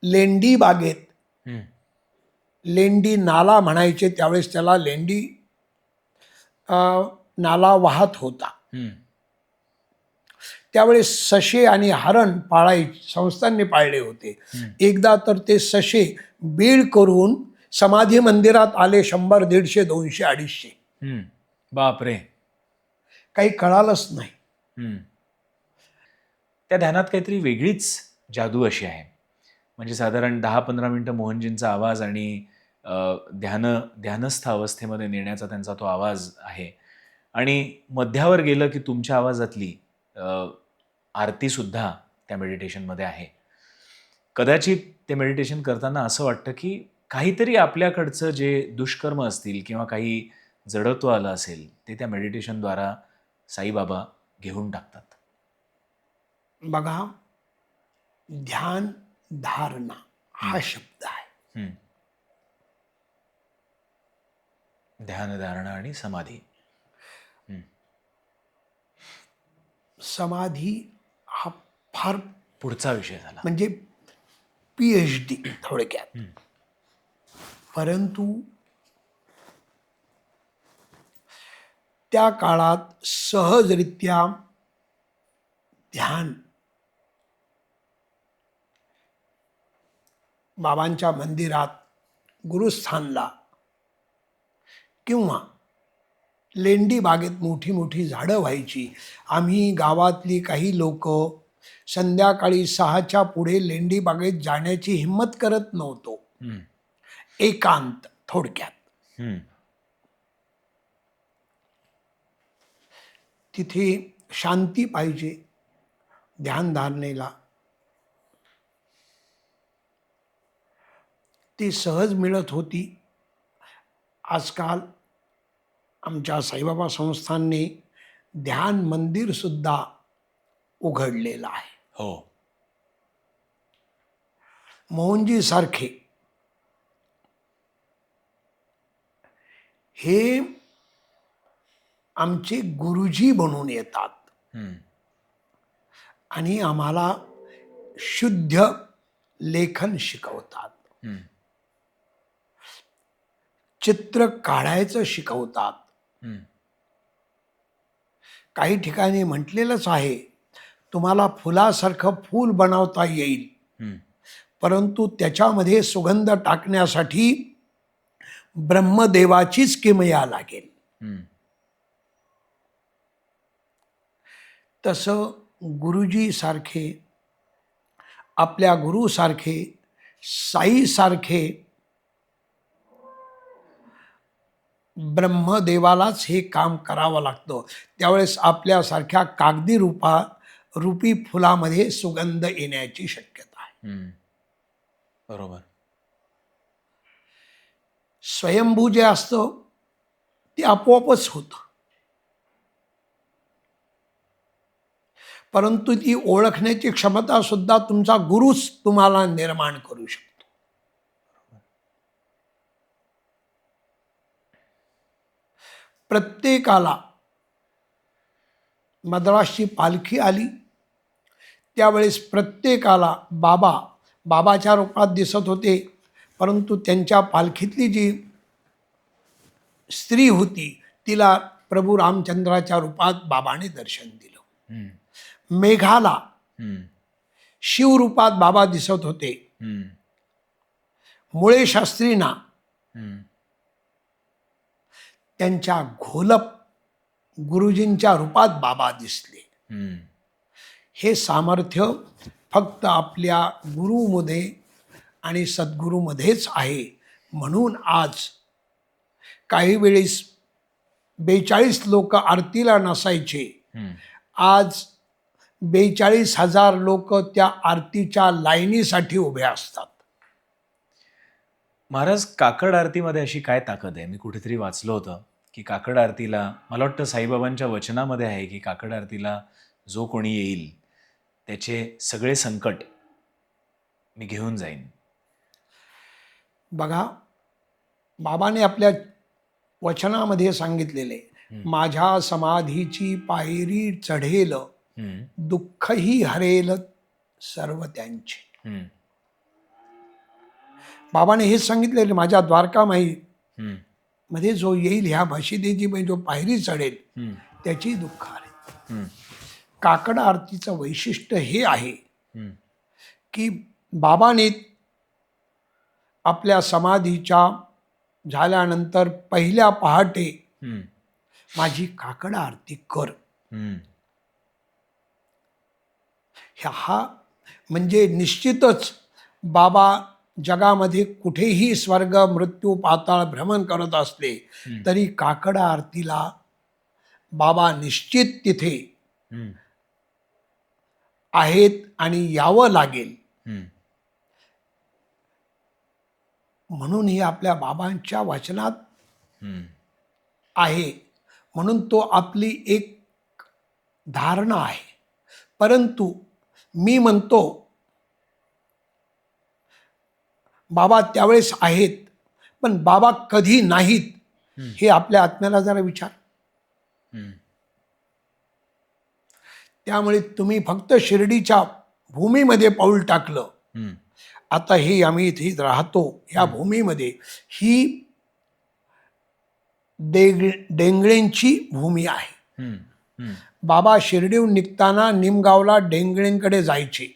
लेंडी बागेत लेंडी नाला म्हणायचे, त्यावेळेस त्याला लेंडी नाला वाहत होता. त्यावेळेस सशे आणि हरण संस्थांनी पाळले होते. एकदा तर ते सशे बीड करून समाधी मंदिरात आले, 100, 150, 200, 250.
बापरे.
काही कळालंच नाही.
त्या ध्यानात काहीतरी वेगळीच जादू अशी आहे. म्हणजे साधारण 10-15 मिनिटं मोहनजींचा आवाज आणि ध्यानस्थ अवस्थेमध्ये नेण्याचा त्यांचा तो आवाज आहे, आणि मध्यावर गेलं की तुमच्या आवाजातली आरतीसुद्धा त्या मेडिटेशनमध्ये आहे. कदाचित ते मेडिटेशन करताना असं वाटतं की काहीतरी आपल्याकडचं जे दुष्कर्म असतील किंवा काही जडत्व आलं असेल, ते त्या मेडिटेशनद्वारा साईबाबा घेऊन टाकतात.
बघा, ध्यान धारणा हा शब्द आहे.
ध्यानधारणा आणि समाधी.
समाधी हा फार
पुढचा विषय झाला.
म्हणजे PhD थोडक्यात. परंतु त्या काळात सहजरित्या ध्यान बाबांच्या मंदिरात, गुरुस्थानला किंवा लेंडी बागेत मोठी मोठी झाडं व्हायची. आम्ही गावातली काही लोक संध्याकाळी 6च्या पुढे लेंडी बागेत जाण्याची हिंमत करत नव्हतो.
हम्म.
एकांत थोडक्यात.
हम्म.
तिथे शांती पाहिजे ध्यानधारणेला. ती सहज मिळत होती. आजकाल आमच्या साईबाबा संस्थानने ध्यान मंदिर सुद्धा उघडलेलं आहे.
हो.
मोहनजी सारखे हे आमचे गुरुजी बनून येतात
हम्म.
आणि आम्हाला शुद्ध लेखन शिकवतात,
हम्म.
चित्र काढायचं शिकवतात.
हम्म.
काही ठिकाणी म्हटलेलंच आहे, तुम्हाला फुलासारखं फूल बनवता येईल,
हम्म.
परंतु त्याच्यामध्ये सुगंध टाकण्यासाठी ब्रह्मदेवाचीच किमया लागेल.
हम्म.
तसं गुरुजी सारखे, आपल्या गुरुसारखे, साईसारखे ब्रह्मदेवालाच हे काम करावं लागतं. त्यावेळेस आपल्यासारख्या कागदी रूपी फुलामध्ये सुगंध येण्याची शक्यता आहे.
हम्म. बरोबर.
स्वयंभू जे असतं ते आपोआपच होतं, परंतु ती ओळखण्याची क्षमता सुद्धा तुमचा गुरुच तुम्हाला निर्माण करू शकतो. प्रत्येकाला मद्रासची पालखी आली त्यावेळेस प्रत्येकाला बाबाच्या रूपात दिसत होते, परंतु त्यांच्या पालखीतली जी स्त्री होती तिला प्रभू रामचंद्राच्या रूपात बाबाने दर्शन दिलं.
हम्म.
मेघाला
हम्म.
शिवरूपात बाबा दिसत होते.
हम्म.
मुळे शास्त्रींना
हम्म.
त्यांच्या घोलप गुरुजींच्या रूपात बाबा दिसले.
हम्म.
हे सामर्थ्य फक्त आपल्या गुरुमध्ये आणि सद्गुरूमध्येच आहे. म्हणून आज काही वेळेस 42 लोक आरतीला नसायचे,
हम्म.
आज 42,000 लोक त्या आरतीच्या लाईनीसाठी उभे असतात.
महाराज, काकड आरतीमध्ये अशी काय ताकद आहे? मी कुठेतरी वाचलं होतं की काकड आरतीला, मला वाटतं साईबाबांच्या वचनामध्ये आहे की काकड आरतीला जो कोणी येईल त्याचे सगळे संकट मी घेऊन जाईन.
बघा, बाबाने आपल्या वचनामध्ये सांगितलेले, माझ्या समाधीची पायरी चढेल,
हम्म.
दुःखही हरेल सर्व त्यांचे.
हम्म.
बाबाने हेच सांगितलेले, माझ्या द्वारकामाई
हम्म.
मध्ये जो येईल, ह्या मशिदीची जो पायरी चढेल
हम्म.
त्याची दुःख हरेल.
हम्म.
काकड आरतीचं वैशिष्ट्य हे आहे
हम्म.
की बाबाने आपल्या समाधीच्या झाल्यानंतर पहिल्या पहाटे
हम्म.
माझी काकड आरती कर.
हम्म.
हा म्हणजे निश्चितच बाबा जगामध्ये कुठेही स्वर्ग मृत्यू पाताळ भ्रमण करत असले तरी काकड आरतीला बाबा निश्चित तिथे
हम्म.
आहेत आणि यावं लागेल.
हम्म.
म्हणून हे आपल्या बाबांच्या वचनात
हम्म.
आहे, म्हणून तो आपली एक धारणा आहे. परंतु मी म्हणतो बाबा त्यावेळेस आहेत, पण बाबा कधी नाहीत हे आपल्या आत्म्याला जरा विचार. त्यामुळे तुम्ही फक्त शिर्डीच्या भूमीमध्ये पाऊल टाकलं. आता हे आम्ही इथे राहतो या भूमीमध्ये, ही डेंगळेंची भूमी आहे. बाबा शिर्डीहून निघताना निमगावला डेंगळेंकडे जायचे.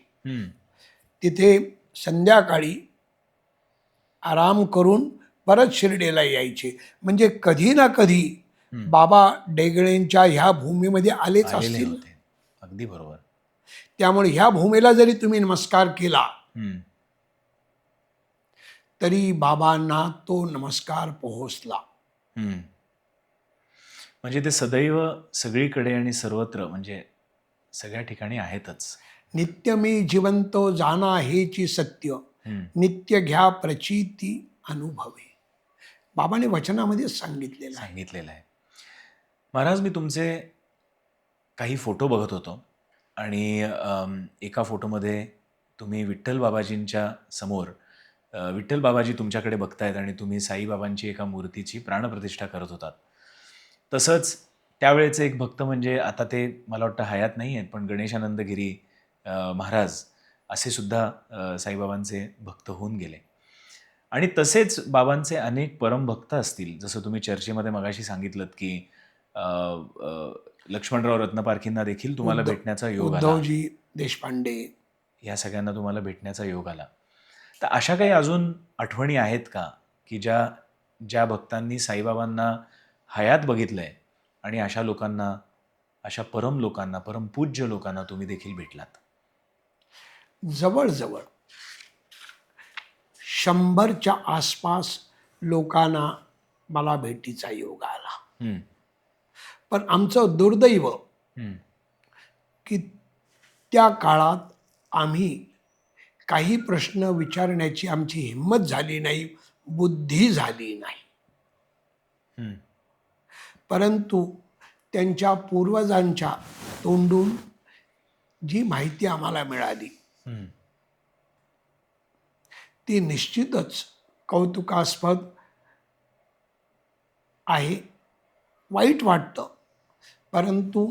तिथे संध्याकाळी आराम करून परत शिर्डीला यायचे. म्हणजे कधी ना कधी बाबा डेंगळेंच्या ह्या भूमीमध्ये आलेच
आलेले
असतील.
होते. अगदी बरोबर.
त्यामुळे ह्या भूमीला जरी तुम्ही नमस्कार केला तरी बाबांना तो नमस्कार पोहोचला.
म्हणजे ते सदैव सगळीकडे आणि सर्वत्र, म्हणजे सगळ्या ठिकाणी आहेतच.
नित्य मी जिवंतो जाना हेची सत्य, नित्य घ्या प्रचिती अनुभवे. बाबाने वचनामध्ये सांगितलेलं आहे.
सांगितलेलं आहे. महाराज, मी तुमचे काही फोटो बघत होतो आणि एका फोटोमध्ये तुम्ही विठ्ठल बाबाजींच्या समोर, विठ्ठल बाबाजी तुमच्याकडे बघतायत आणि तुम्ही साईबाबांची एका मूर्तीची प्राणप्रतिष्ठा करत होतात. तसंच त्यावेळेचे एक भक्त, म्हणजे आता ते मला वाटतं हयात नाही आहेत, पण गणेशानंद गिरी महाराज असे सुद्धा साईबाबांचे भक्त होऊन गेले. आणि तसेच बाबांचे अनेक परमभक्त असतील, जसं तुम्ही चर्चेमध्ये मगाशी सांगितलं की लक्ष्मणराव रत्नपारखींना देखील तुम्हाला भेटण्याचा योग आला.
उद्धवजी देशपांडे,
या सगळ्यांना तुम्हाला भेटण्याचा योग आला. तर अशा काही अजून आठवणी आहेत का की ज्या भक्तांनी साईबाबांना हयात बघितलंय आणि अशा लोकांना, अशा परम लोकांना, परमपूज्य लोकांना तुम्ही देखील भेटलात?
जवळजवळ 100च्या आसपास लोकांना मला भेटीचा योग आला. पण आमचं दुर्दैव की त्या काळात आम्ही काही प्रश्न विचारण्याची आमची हिंमत झाली नाही, बुद्धी झाली नाही. परंतु त्यांच्या पूर्वजांच्या तोंडून जी माहिती आम्हाला मिळाली ती निश्चितच कौतुकास्पद आहे. वाईट वाटतं, परंतु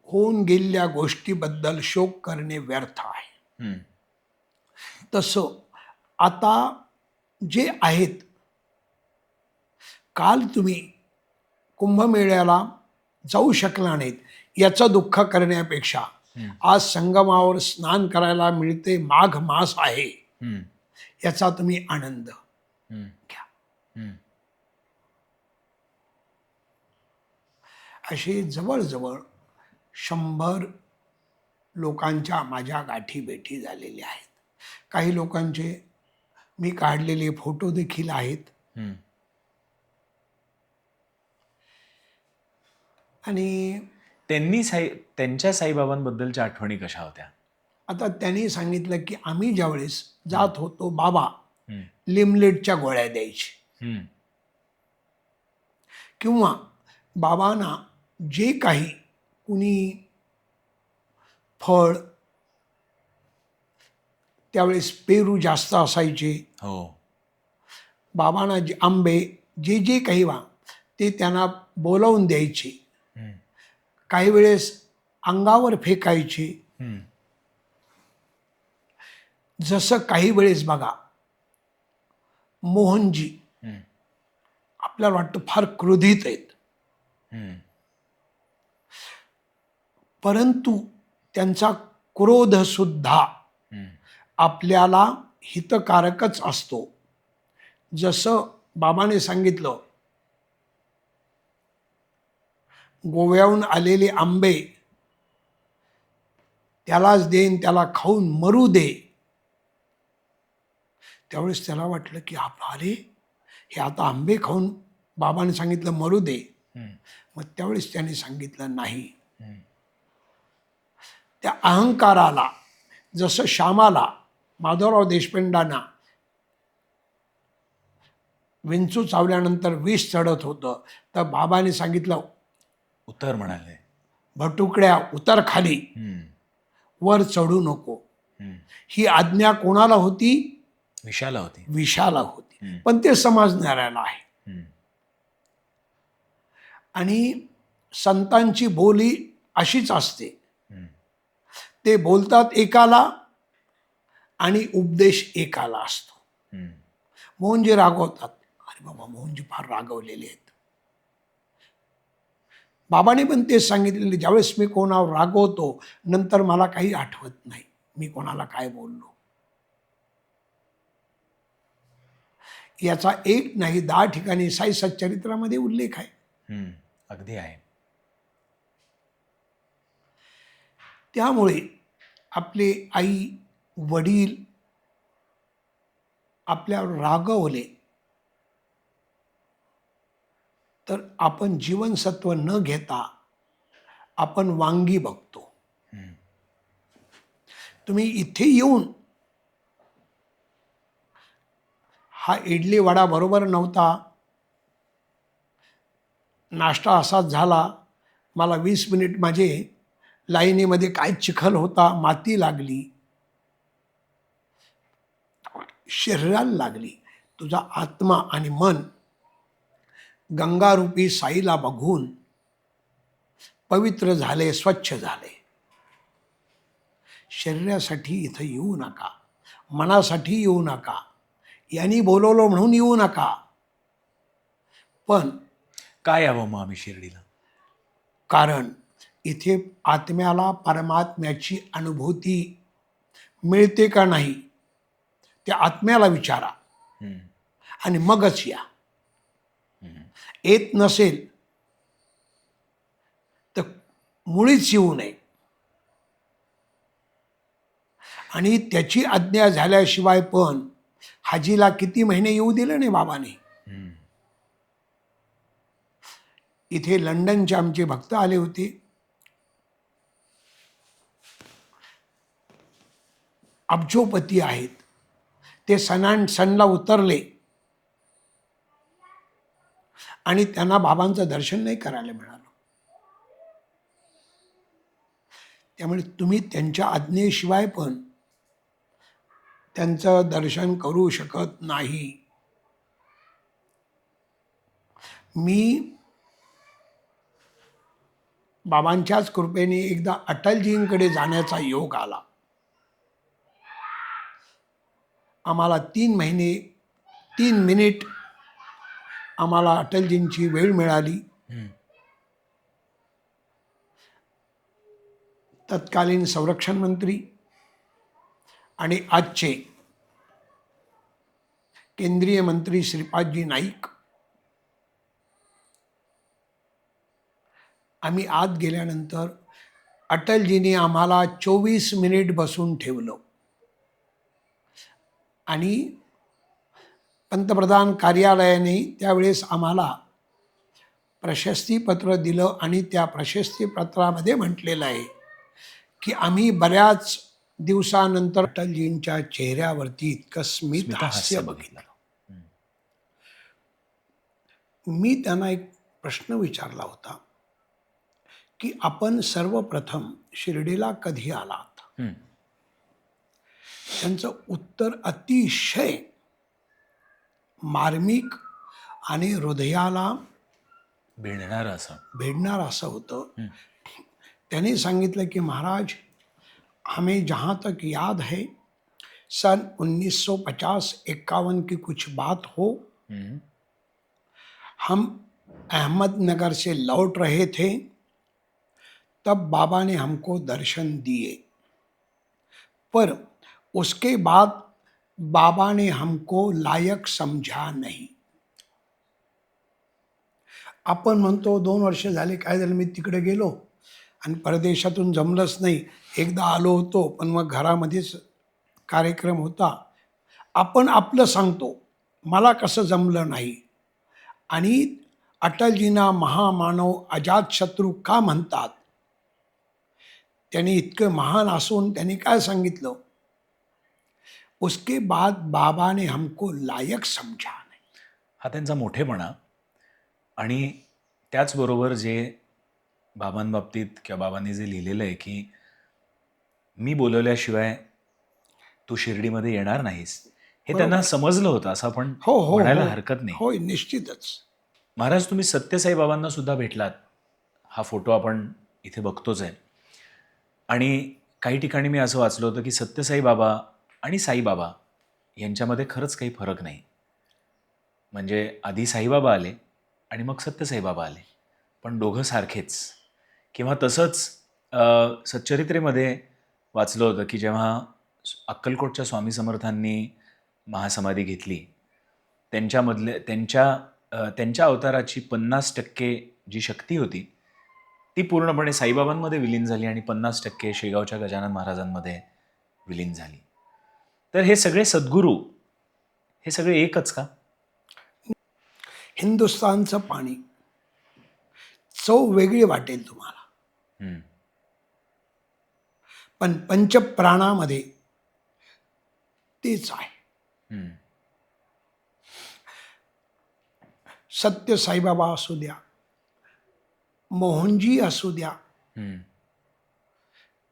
होऊन गेलेल्या गोष्टीबद्दल शोक करणे व्यर्थ आहे. तसं आता जे आहेत, काल तुम्ही कुंभमेळ्याला जाऊ शकला नाहीत याचं दुःख करण्यापेक्षा आज संगमावर स्नान करायला मिळते, माघ मास आहे, याचा तुम्ही आनंद घ्या. असे जवळजवळ 100 लोकांच्या माझ्या गाठी भेटी झालेल्या आहेत. काही लोकांचे मी काढलेले फोटो देखील आहेत. आणि
त्यांच्या साईबाबांबद्दलच्या आठवणी कशा होत्या?
आता त्यांनी सांगितलं की आम्ही ज्यावेळेस जात होतो, बाबा लिमलेटच्या गोळ्या द्यायचे किंवा बाबांना जे काही कुणी फळ, त्यावेळेस पेरू जास्त असायचे, बाबांना जे आंबे, जे जे काही ते त्यांना बोलावून द्यायचे. काही वेळेस अंगावर फेकायचे. जसं काही वेळेस बघा, मोहनजी आपल्याला वाटतं फार क्रोधित आहेत, परंतु त्यांचा क्रोध सुद्धा आपल्याला हितकारकच असतो. जसं बाबाने सांगितलं, गोव्याहून आलेले आंबे त्यालाच देईन, त्याला खाऊन मरू दे. त्यावेळेस त्याला वाटलं की अरे हे आता आंबे खाऊन बाबाने सांगितलं मरू दे. मग त्यावेळेस त्याने सांगितलं नाही. त्या अहंकाराला, जसं श्यामाला माधवराव देशपांड्यांना विंचू चावल्यानंतर विष चढत होतं, तर बाबाने सांगितलं
उतर, म्हणाले
भटुकड्या उतर खाली, वर चढू नको. ही आज्ञा कोणाला होती?
विषाला होती.
विषाला होती. पण ते समजणाऱ्याला आहे. आणि संतांची बोली अशीच असते.
हम्म.
ते बोलतात एकाला आणि उपदेश एकाला असतो.
हम्म.
मोहनजी रागवतात. अरे बाबा, मोहनजी फार रागवलेले आहेत. बाबांनी पण तेच सांगितलेले, ज्यावेळेस मी कोणावर रागवतो नंतर मला काही आठवत नाही मी कोणाला काय बोललो. याचा एक नाही 10 ठिकाणी साई सच्चरित्रामध्ये उल्लेख आहे.
हम्म. अगदी आहे.
त्यामुळे आपले आई वडील आपल्यावर रागवले तर आपण जीवनसत्व न घेता आपण वांगी बघतो. तुम्ही इथे येऊन हा इडली वडा बरोबर नव्हता, नाश्ता असाच झाला, मला 20 मिनिट माझे लाईनीमध्ये काय चिखल होता, माती लागली, शरीराला लागली. तुझा आत्मा आणि मन गंगारूपी साईला बघून पवित्र झाले, स्वच्छ झाले. शरीरासाठी इथं येऊ नका, मनासाठी येऊ नका, यांनी बोलवलं म्हणून येऊ नका. पण
काय यावं मग आम्ही शिर्डीला?
कारण इथे आत्म्याला परमात्म्याची अनुभूती मिळते का नाही त्या आत्म्याला विचारा आणि मगच या. येत नसेल तर मुळीच येऊ नये. आणि त्याची आज्ञा झाल्याशिवाय पण हाजीला किती महिने येऊ दिले नाही बाबाने. इथे लंडनचे आमचे भक्त आले होते. अब्जोपती आहेत. ते सनला उतरले आणि त्यांना बाबांचं दर्शन नाही करायला मिळालं. त्यामुळे तुम्ही त्यांच्या आज्ञेशिवाय पण त्यांचं दर्शन करू शकत नाही. मी बाबांच्याच कृपेने एकदा अटलजींकडे जाण्याचा योग आला. आम्हाला 3 महिने 3 मिनिट आम्हाला अटलजींची वेळ मिळाली. तत्कालीन संरक्षण मंत्री आणि आजचे केंद्रीय मंत्री श्रीपादजी नाईक, आम्ही आत गेल्यानंतर अटलजींनी आम्हाला 24 मिनिट बसून ठेवलं आणि पंतप्रधान कार्यालयाने त्यावेळेस आम्हाला प्रशस्तीपत्र दिलं आणि त्या प्रशस्तीपत्रामध्ये म्हटलेलं आहे की आम्ही बऱ्याच दिवसानंतर अटलजींच्या चेहऱ्यावरती इतकं स्मित हास्य बघितलं. मी त्यांना एक प्रश्न विचारला होता की आपण सर्वप्रथम शिर्डीला कधी आलात? त्यांचं उत्तर अतिशय मार्मिक आणि हृदयाला भिडणार असं होतं. त्यांनी सांगितलं की महाराज, हमें जहाँ तक याद है सन 1950-51 की कुछ बात हो, हम अहमदनगर से लौट रहे थे, तब बाबा ने हमको दर्शन दिए, पर उसके बाद बाबा ने हमको लायक समझा नहीं. आपण म्हणतो 2 वर्ष झाले, काय झालं, मी तिकडे गेलो आणि परदेशातून जमलंच नाही. एकदा आलो होतो पण मग घरामध्येच कार्यक्रम होता. आपण आपलं सांगतो, मला कसं जमलं नाही. आणि अटलजींना महामानव अजातशत्रू का म्हणतात? त्यांनी इतकं महान असून त्यांनी काय सांगितलं? उसके बाद बाबा ने हमको लायक समझा नहीं.
हा त्यांचा मोठेपणा. आणि त्याचबरोबर जे बाबांबाबतीत किंवा बाबांनी जे लिहिलेलं आहे की मी बोलवल्याशिवाय तू शिर्डीमध्ये येणार नाहीस, हे त्यांना समजलं होतं असं आपण म्हणायला हरकत नाही.
होय, निश्चितच.
महाराज, तुम्ही सत्यसाई बाबांना सुद्धा भेटलात. हा फोटो आपण इथे बघतोच आहे. आणि काही ठिकाणी मी असं वाचलं होतं की सत्यसाई बाबा आणि साईबाबा यांच्यामध्ये खरंच काही फरक नाही. म्हणजे आधी साईबाबा आले आणि मग सत्यसाई बाबा आले, पण दोघं सारखेच. किंवा तसंच सच्चरित्रेमध्ये वाचलं होतं की जेव्हा अक्कलकोटच्या स्वामी समर्थांनी महासमाधी घेतली, त्यांच्या अवताराची 50% जी शक्ती होती ती पूर्णपणे साईबाबांमध्ये विलीन झाली आणि 50% शेगावच्या गजानन महाराजांमध्ये विलीन झाली. तर हे सगळे सद्गुरू, हे सगळे एकच का?
हिंदुस्थानचं पाणी चव वेगळी वाटेल तुम्हाला,
हम्म,
पण पंचप्राणामध्ये तेच आहे.
हम्म,
सत्य साईबाबा असू द्या, मोहनजी असू द्या,
हम्म,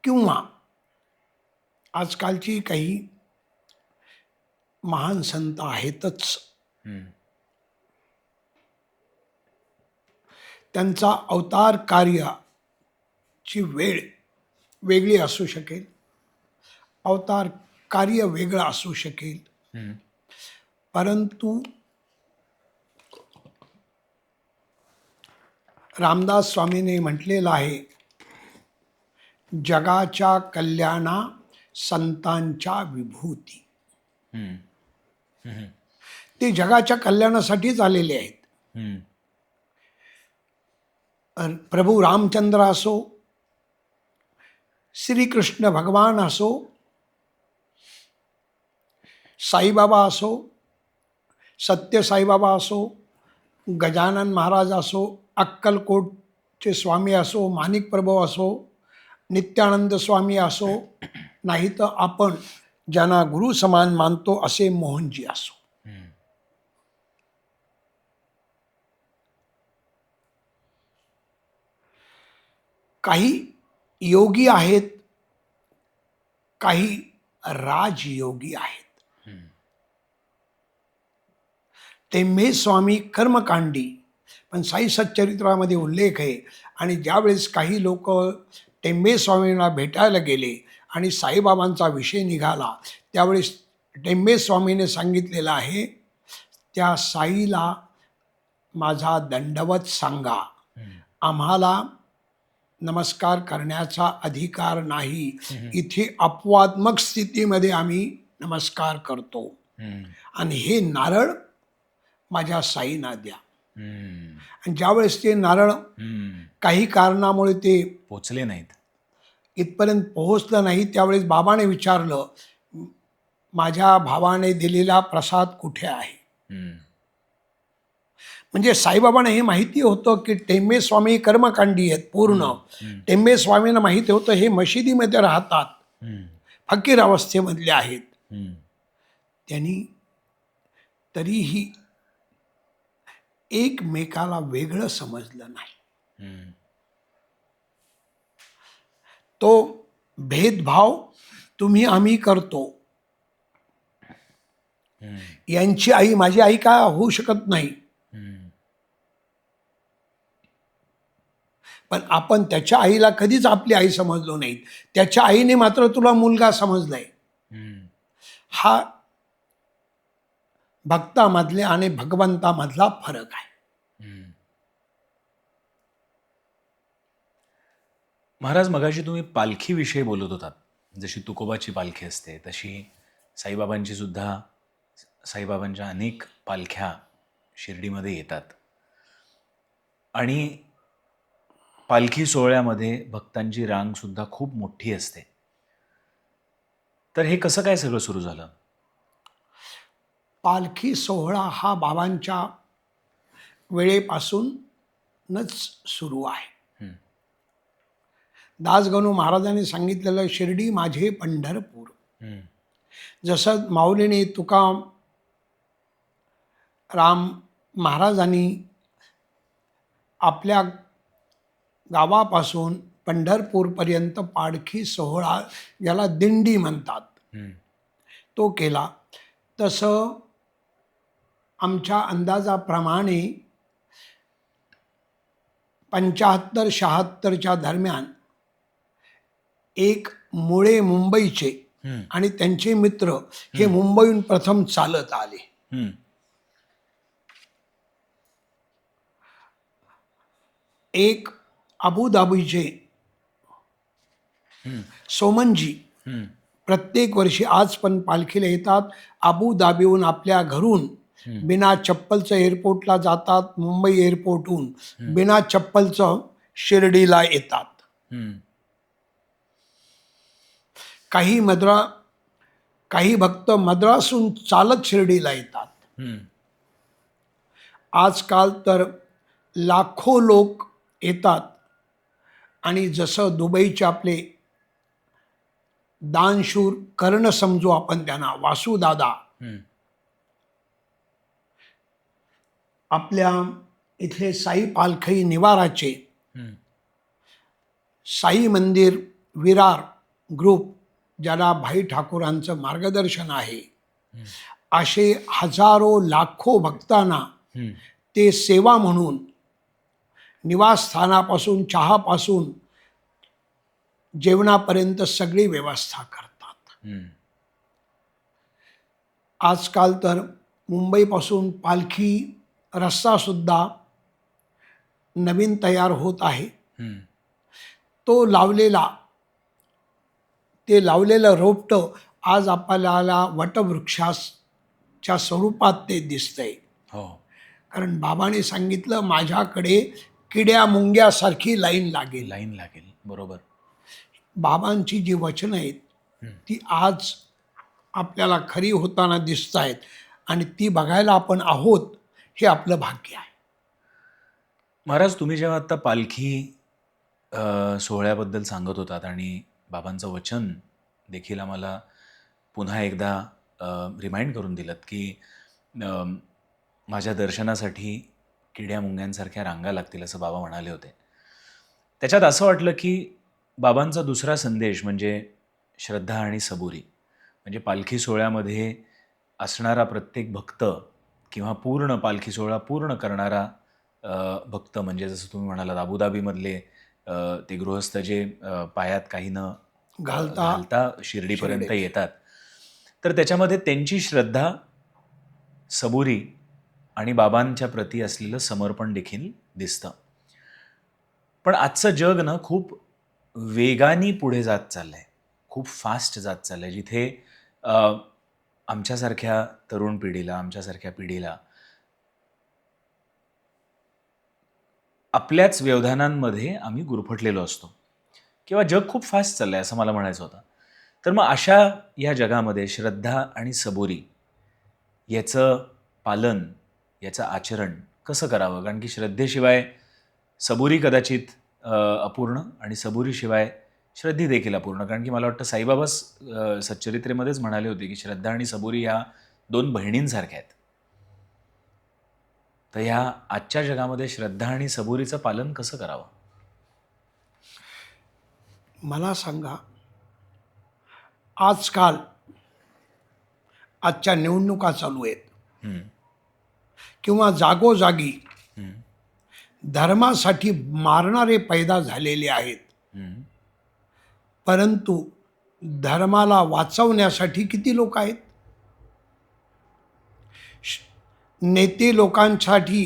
किंवा आजकालची काही महान संत आहेतच,
हम्म,
त्यांचा अवतार कार्याची वेळ वेगळी असू शकेल, अवतार कार्य वेगळं असू शकेल,
हम्म,
परंतु रामदास स्वामींनी म्हटलेलं आहे, जगाच्या कल्याणा संतांच्या विभूती.
हम्म, हम्म,
ते जगाच्या कल्याणासाठीच आलेले आहेत.
हम्म,
प्रभू रामचंद्र असो, श्रीकृष्ण भगवान असो, साईबाबा असो, सत्य साईबाबा असो, गजानन महाराज असो, अक्कलकोटचे स्वामी असो, माणिक प्रभू असो, नित्यानंद स्वामी असो, नाही तर आपण ज्यांना गुरु समान मानतो असे मोहनजी असो,
हम्म.
काही योगी आहेत, काही राजयोगी आहेत. टेंबे स्वामी कर्मकांडी, पण साई सच्चरित्रामध्ये उल्लेख आहे. आणि ज्यावेळेस काही लोक टेंबे स्वामींना भेटायला गेले आणि साईबाबांचा विषय निघाला, त्यावेळेस टेंबे स्वामीने सांगितलेलं आहे, त्या साईला माझा दंडवत सांगा, आम्हाला नमस्कार करण्याचा अधिकार नाही, इथे अपवादात्मक स्थितीमध्ये आम्ही नमस्कार करतो, आणि हे नारळ माझ्या साईंना द्या. आणि ज्यावेळेस ते नारळ काही कारणामुळे ते
पोचले नाहीत,
इथपर्यंत पोहोचलं नाही, त्यावेळेस बाबाने विचारलं, माझ्या भावाने दिलेला प्रसाद कुठे आहे? म्हणजे साईबाबांना हे माहिती होतं की टेंबे स्वामी कर्मकांडी आहेत पूर्ण. टेंबे स्वामींना माहिती होतं हे मशिदीमध्ये राहतात, फकीर अवस्थेमधले आहेत. त्यांनी तरीही एकमेकाला वेगळं समजलं नाही. तो भेदभाव तुम्ही आम्ही करतो, यांची आई माझी आई का होऊ शकत नाही, पण आपण त्याच्या आईला कधीच आपली आई समजलो नाही, त्याच्या आईने मात्र तुला मुलगा समजलाय. हा भक्तामधले आणि भगवंतामधला फरक आहे.
महाराज, मगाशी तुम्ही पालखीविषयी बोलत होतात. जशी तुकोबाची पालखी असते तशी साईबाबांची सुद्धा, साईबाबांच्या अनेक पालख्या शिर्डीमध्ये येतात. आणि पालखी सोहळ्यामध्ये भक्तांची रांग सुद्धा खूप मोठी असते. तर हे कसं काय सगळं सुरू झालं?
पालखी सोहळा हा बाबांच्या वेळेपासूनच सुरू आहे. दासगणू महाराजांनी सांगितलेलं, शिर्डी माझे पंढरपूर. जसं माऊलीने तुका राम महाराजांनी आपल्या गावापासून पंढरपूरपर्यंत पालखी सोहळा, ज्याला दिंडी म्हणतात, तो केला. तसं आमच्या अंदाजाप्रमाणे 75-76च्या दरम्यान एक मुळे मुंबईचे आणि त्यांचे मित्र हे मुंबईहून प्रथम चालत आले. एक अबुधाबीचे सोमनजी प्रत्येक वर्षी आज पण पालखीला येतात. अबुधाबीहून आपल्या घरून बिना चप्पलचं एअरपोर्टला जातात. मुंबई एअरपोर्टहून बिना चप्पलचं शिर्डीला येतात. काही भक्त मद्रासहून चालत शिर्डीला येतात. आजकाल तर लाखो लोक येतात. आणि जसं दुबईचे आपले दानशूर कर्ण समजू आपण त्यांना, वासुदादा, आपल्या इथले साई पालखी निवाराचे, साई मंदिर विरार ग्रुप ज्याला भाई ठाकूरांचं मार्गदर्शन आहे, असे हजारो लाखो भक्तांना ते सेवा म्हणून निवासस्थानापासून चहापासून जेवणापर्यंत सगळी व्यवस्था करतात. आजकाल तर मुंबईपासून पालखी रस्तासुद्धा नवीन तयार होत आहे. ते लावलेलं रोपटं आज आपल्याला वटवृक्षाच्या स्वरूपात ते दिसतंय. कारण बाबाने सांगितलं, माझ्याकडे किड्या मुंग्यासारखी लाईन लागेल.
बरोबर.
बाबांची जी वचनं आहेत ती आज आपल्याला खरी होताना दिसत आहेत आणि ती बघायला आपण आहोत, हे आपलं भाग्य आहे.
महाराज, तुम्ही जेव्हा आता पालखी सोहळ्याबद्दल सांगत होतात आणि बाबांचं वचन देखील आम्हाला पुन्हा एकदा रिमाइंड करून दिलं की माझ्या दर्शनासाठी किड्या मुंग्यांसारख्या रांगा लागतील असं बाबा म्हणाले होते. त्याच्यात असं वाटलं की बाबांचा दुसरा संदेश म्हणजे श्रद्धा आणि सबुरी, म्हणजे पालखी सोहळ्यामध्ये असणारा प्रत्येक भक्त किंवा पूर्ण पालखी सोहळा पूर्ण करणारा भक्त, म्हणजे जसं तुम्ही म्हणालात अबुधाबीमधले ते गृहस्थ जे पायात काही न घालता शिर्डीपर्यंत येतात, तर त्याच्यामध्ये त्यांची श्रद्धा, सबुरी आणि बाबांच्या प्रती असलेलं समर्पण देखील दिसतं. पण आजचं जग ना खूप वेगाने पुढे जात चाललंय, खूप फास्ट जात चाललंय, जिथे आमच्यासारख्या तरुण पिढीला, आमच्यासारख्या पिढीला आपल्याच व्यवधानांमध्ये आम्ही गुरफटलेलो असतो किंवा जग खूप फास्ट चाललंय असं मला म्हणायचं होतं. तर मग अशा या जगामध्ये श्रद्धा आणि सबुरी याचं पालन, याचं आचरण कसं करावं? कारण की श्रद्धेशिवाय सबुरी कदाचित अपूर्ण आणि सबुरीशिवाय श्रद्धे देखील अपूर्ण. कारण की मला वाटतं साईबाबाच सच्चरित्रेमध्येच म्हणाले होते की श्रद्धा आणि सबुरी ह्या दोन बहिणींसारख्या आहेत. तर ह्या आजच्या जगामध्ये श्रद्धा आणि सबुरीचं पालन कसं करावं?
मला सांगा, आजकाल आजच्या निवडणुका चालू आहेत किंवा जागोजागी धर्मासाठी मारणारे पैदा झालेले आहेत, परंतु धर्माला वाचवण्यासाठी किती लोक आहेत? नेते लोकांसाठी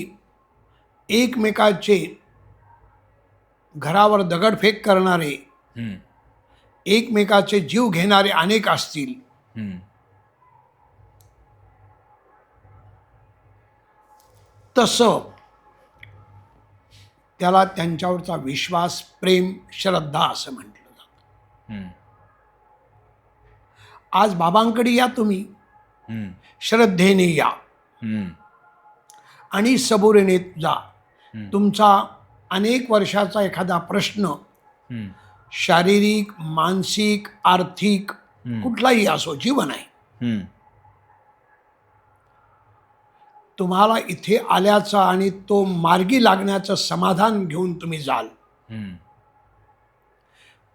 एकमेकाचे घरावर दगडफेक करणारे, एकमेकाचे जीव घेणारे अनेक असतील. तसं त्याला त्यांच्यावरचा विश्वास, प्रेम, श्रद्धा असं म्हटलं जातं. आज बाबांकडे या तुम्ही, श्रद्धेने या आणि सबुरीने जा. तुमचा अनेक वर्षाचा एखादा प्रश्न, शारीरिक, मानसिक, आर्थिक कुठलाही असो, जीवन आहे, तुम्हाला इथे आल्याचा आणि तो मार्गी लागण्याचं समाधान घेऊन तुम्ही जाल.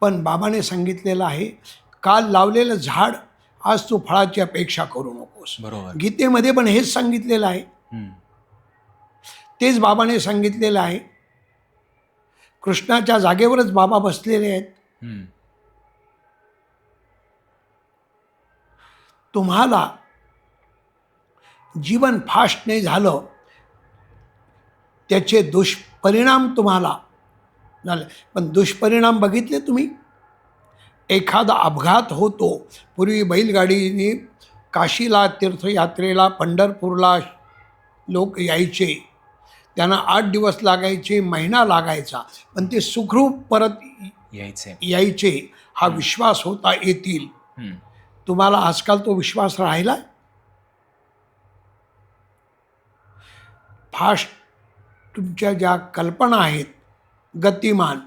पण बाबाने सांगितलेलं आहे, काल लावलेलं झाड आज तू फळाची अपेक्षा करू नकोस.
बरोबर.
गीतेमध्ये पण हेच सांगितलेलं आहे. तेच बाबाने सांगितलेलं आहे कृष्णाच्या जागेवरच बाबा बसलेले आहेत.
हम्म.
तुम्हाला जीवन फास्ट नाही झालं, त्याचे दुष्परिणाम तुम्हाला झाले. पण दुष्परिणाम बघितले तुम्ही? एखादा अपघात होतो. पूर्वी बैलगाडीने काशीला तीर्थयात्रेला पंढरपूरला लोक यायचे, त्यांना 8 दिवस लागायचे, महिना लागायचा, पण ते सुखरूप परत
यायचे.
यायचे. हा विश्वास होता येतील.
हम्म.
तुम्हाला आजकाल तो विश्वास राहिला? फास्ट तुमच्या ज्या कल्पना आहेत, गतिमान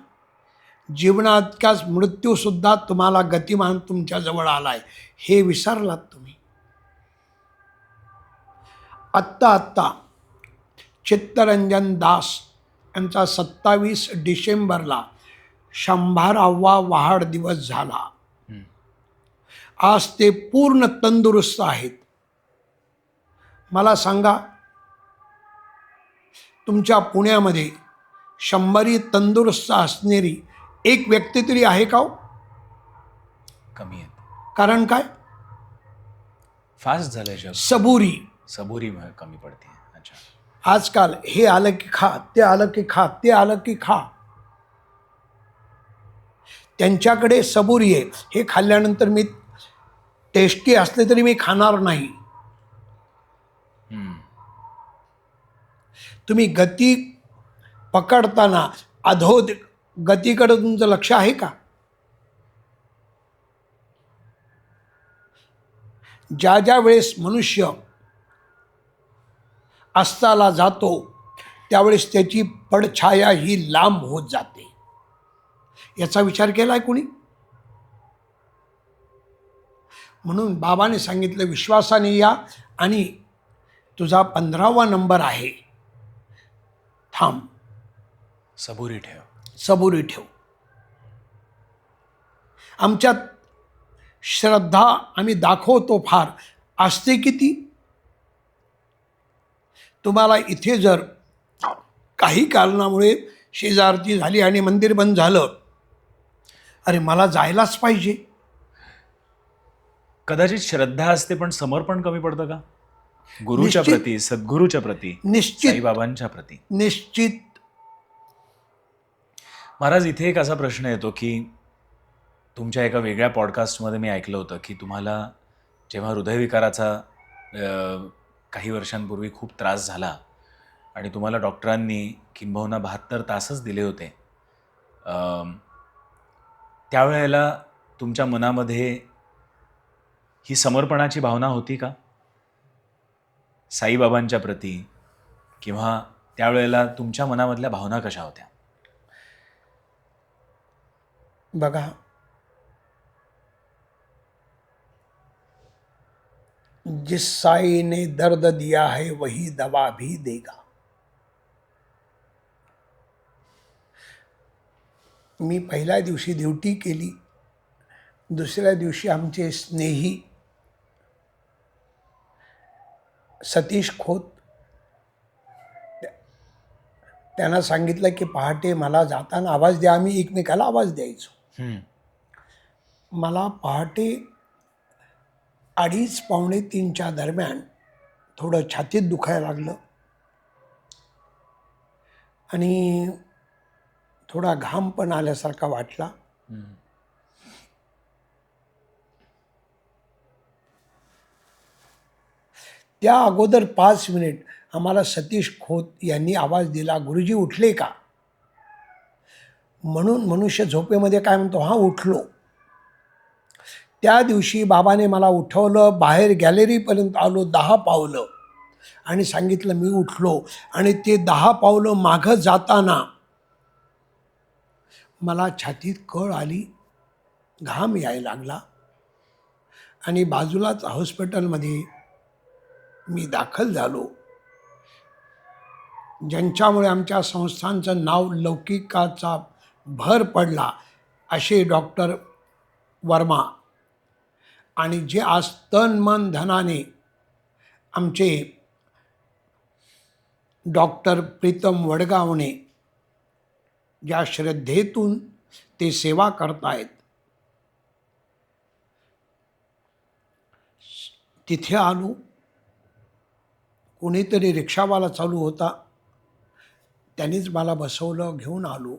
जीवनातकाच मृत्यूसुद्धा तुम्हाला गतिमान तुमच्याजवळ आलाय, हे विसरलात तुम्ही. आत्ता चित्तरंजन दास यांचा 27 डिसेंबरला 100वा वाढदिवस झाला. आज ते पूर्ण तंदुरुस्त आहेत. मला सांगा, तुमच्या पुण्यामध्ये 100 तंदुरुस्त असणारी एक व्यक्ती तरी आहे का हो?
कमी आहेत.
कारण काय?
फास्ट झालंय जग.
सबुरी
कमी पडते. अच्छा.
आजकाल हे आलं की खा, ते आलं की खा, ते आलं की खा. त्यांच्याकडे सबुरी आहे. हे खाल्ल्यानंतर मी टेस्टी असले तरी मी खाणार नाही. तुम्ही गती पकडताना गतीकडे तुमचं लक्ष आहे का? ज्या ज्या वेळेस मनुष्य अस्ताला जातो त्यावेळेस त्याची पडछाया ही लांब होत जाते. याचा विचार केलाय कुणी? म्हणून बाबाने सांगितलं, विश्वासाने या आणि तुझा 15वा नंबर आहे, थांब,
सबुरी
ठेव. आमच्यात श्रद्धा आम्ही दाखवतो फार, असते किती. तुम्हाला इथे जर काही कारणामुळे शेजारती झाली आणि मंदिर बंद झालं, अरे मला जायलाच पाहिजे.
कदाचित श्रद्धा असते पण समर्पण कमी पडतं का? गुरुच्या
निश्चित.
प्रती, सद्गुरूच्या प्रती,
निश्चित.
साईबाबांच्या प्रती.
निश्चित.
महाराज, इथे एक असा प्रश्न येतो की तुमच्या एका वेगळ्या पॉडकास्टमध्ये मी ऐकलं होतं की तुम्हाला जेव्हा हृदयविकाराचा काही वर्षांपूर्वी खूप त्रास झाला आणि तुम्हाला डॉक्टरांनी किंबहुना 72 तासच दिले होते, त्यावेळेला तुमच्या मनामध्ये ही समर्पणाची भावना होती का साईबाबांच्या प्रती? किंवा त्यावेळेला तुमच्या मनामधल्या भावना कशा होत्या?
बघा, जिस साई ने दर्द दिया है वही दवा भी देगा. मी पहिल्या दिवशी ड्युटी केली. दुसऱ्या दिवशी आमचे स्नेही सतीश खोत, त्यांना सांगितलं की पहाटे मला जाताना आवाज द्या. आम्ही एकमेकाला आवाज द्यायचो. मला पहाटे 2:30-3च्या दरम्यान थोडं छातीत दुखायला लागलं आणि थोडा घाम पण आल्यासारखा वाटला. त्या अगोदर 5 मिनिट आम्हाला सतीश खोत यांनी आवाज दिला, गुरुजी उठले का? म्हणून मनुष्य झोपेमध्ये काय म्हणतो, हा उठलो. त्या दिवशी बाबाने मला उठवलं, बाहेर गॅलरीपर्यंत आलो 10 पावलं आणि सांगितलं मी उठलो. आणि ते 10 पावलं मागं जाताना मला छातीत कळ आली, घाम यायला लागला आणि बाजूलाच हॉस्पिटलमध्ये मी दाखल झालो. ज्यांच्यामुळे आमच्या संस्थांचं नाव लौकिकाचा भर पडला असे डॉक्टर वर्मा, आणि जे आज तन मन धनाने आमचे डॉक्टर प्रीतम वडगावणे, ज्या श्रद्धेतून ते सेवा करतायत, तिथे आलो. कोणीतरी रिक्षावाला चालू होता, त्यांनीच मला बसवलं, घेऊन आलो.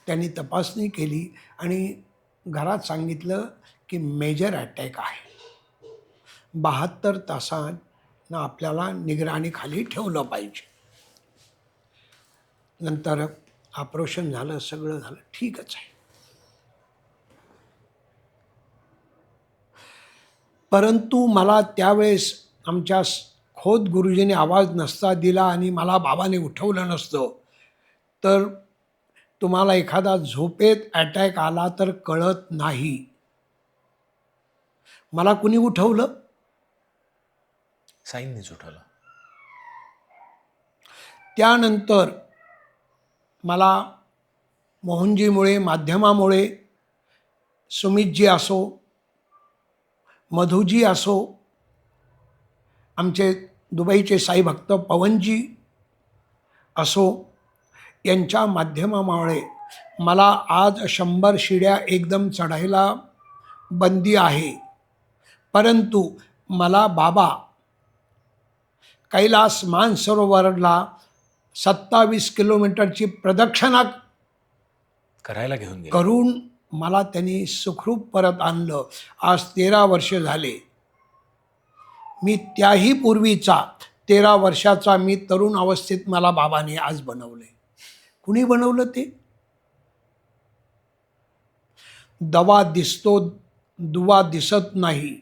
त्यांनी तपासणी केली आणि घरात सांगितलं की मेजर अटॅक आहे, 72 तासांना आपल्याला निगराणीखाली ठेवलं पाहिजे. नंतर ऑपरेशन झालं, सगळं झालं, ठीकच आहे. परंतु मला त्यावेळेस आमच्या खोत गुरुजीने आवाज नसता दिला आणि मला बाबाने उठवलं नसतं, तर तुम्हाला एखादा झोपेत अटॅक आला तर कळत नाही. मला कुणी उठवलं?
साईंनीच उठवलं.
त्यानंतर मला मोहनजीमुळे, माध्यमामुळे, सुमितजी असो, मधुजी असो, आमचे दुबईचे साईभक्त पवनजी असो, यांच्या माध्यमामुळे मला आज 100 शिड्या एकदम चढायला बंदी आहे. परंतु मला बाबा कैलास मानसरोवरला 27 किलोमीटरची प्रदक्षिणा
करायला घेऊन गेले.
करून मला त्यांनी सुखरूप परत आणलं. आज 13 वर्ष झाले. मी त्याही पूर्वीचा 13 वर्षाचा मी तरुण अवस्थेत मला बाबाने आज बनवले. कुणी बनवलं ते? दवा दिसतो, दुवा दिसत नाही.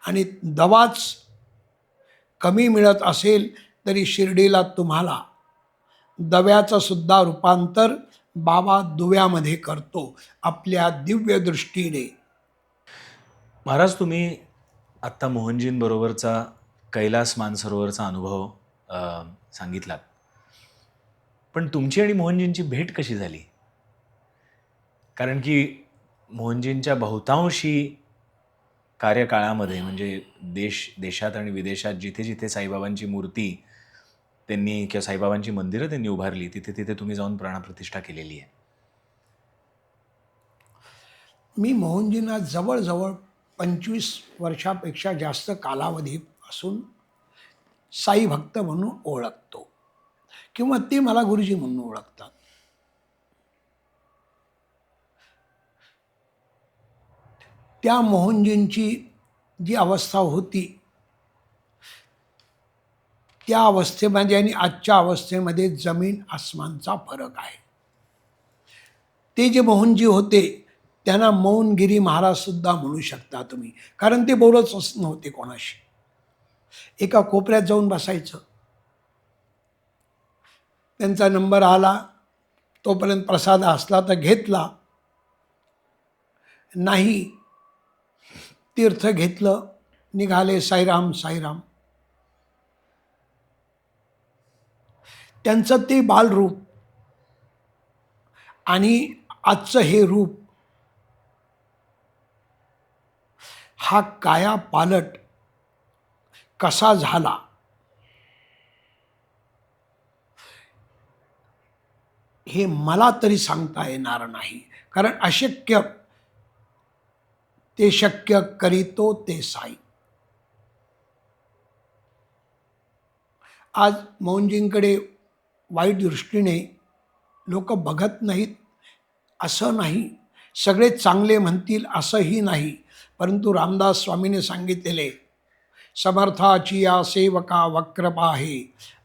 आणि दवाच कमी मिळत असेल तरी शिर्डीला तुम्हाला दव्याचं सुद्धा रूपांतर बाबा दुव्यामध्ये करतो आपल्या दिव्य दृष्टीने.
महाराज, तुम्ही आत्ता मोहनजींबरोबरचा कैलास मानसरोवरचा अनुभव सांगितलात, पण तुमची आणि मोहनजींची भेट कशी झाली? कारण की मोहनजींच्या बहुतांशी कार्यकाळामध्ये, म्हणजे देशात आणि विदेशात जिथे जिथे साईबाबांची मूर्ती त्यांनी किंवा साईबाबांची मंदिरं त्यांनी उभारली, तिथे तिथे तुम्ही जाऊन प्राणप्रतिष्ठा केलेली आहे.
मी मोहनजींना जवळजवळ 25 वर्षापेक्षा जास्त कालावधीपासून साई भक्त म्हणून ओळखतो, किंवा ते मला गुरुजी म्हणून ओळखतात. त्या मोहनजींची जी अवस्था होती, त्या अवस्थेमध्ये आणि आजच्या अवस्थेमध्ये जमीन आसमानचा फरक आहे. ते जे मोहनजी होते त्यांना मौनगिरी महाराज सुद्धा म्हणू शकता तुम्ही, कारण ते बोलतच नव्हते कोणाशी. एका कोपऱ्यात जाऊन बसायचं, त्यांचा नंबर आला तोपर्यंत प्रसाद असला तर घेतला, नाही तीर्थ घेतलं, निघाले साईराम साईराम. त्यांचं ते बालरूप आणि आजचं हे रूप, हा काया पालट कसा झाला हे मला तरी सांगता येणार नाही. कारण अशक्य ते शक्य करीतो ते साई. आज मोहनजींकडे वाईट दृष्टीने लोक बघत नाहीत असं नाही, सगळे चांगले म्हणतील असंही नाही. परंतु रामदास स्वामीने सांगितलेले, समर्थाची या सेवका वक्रपा आहे,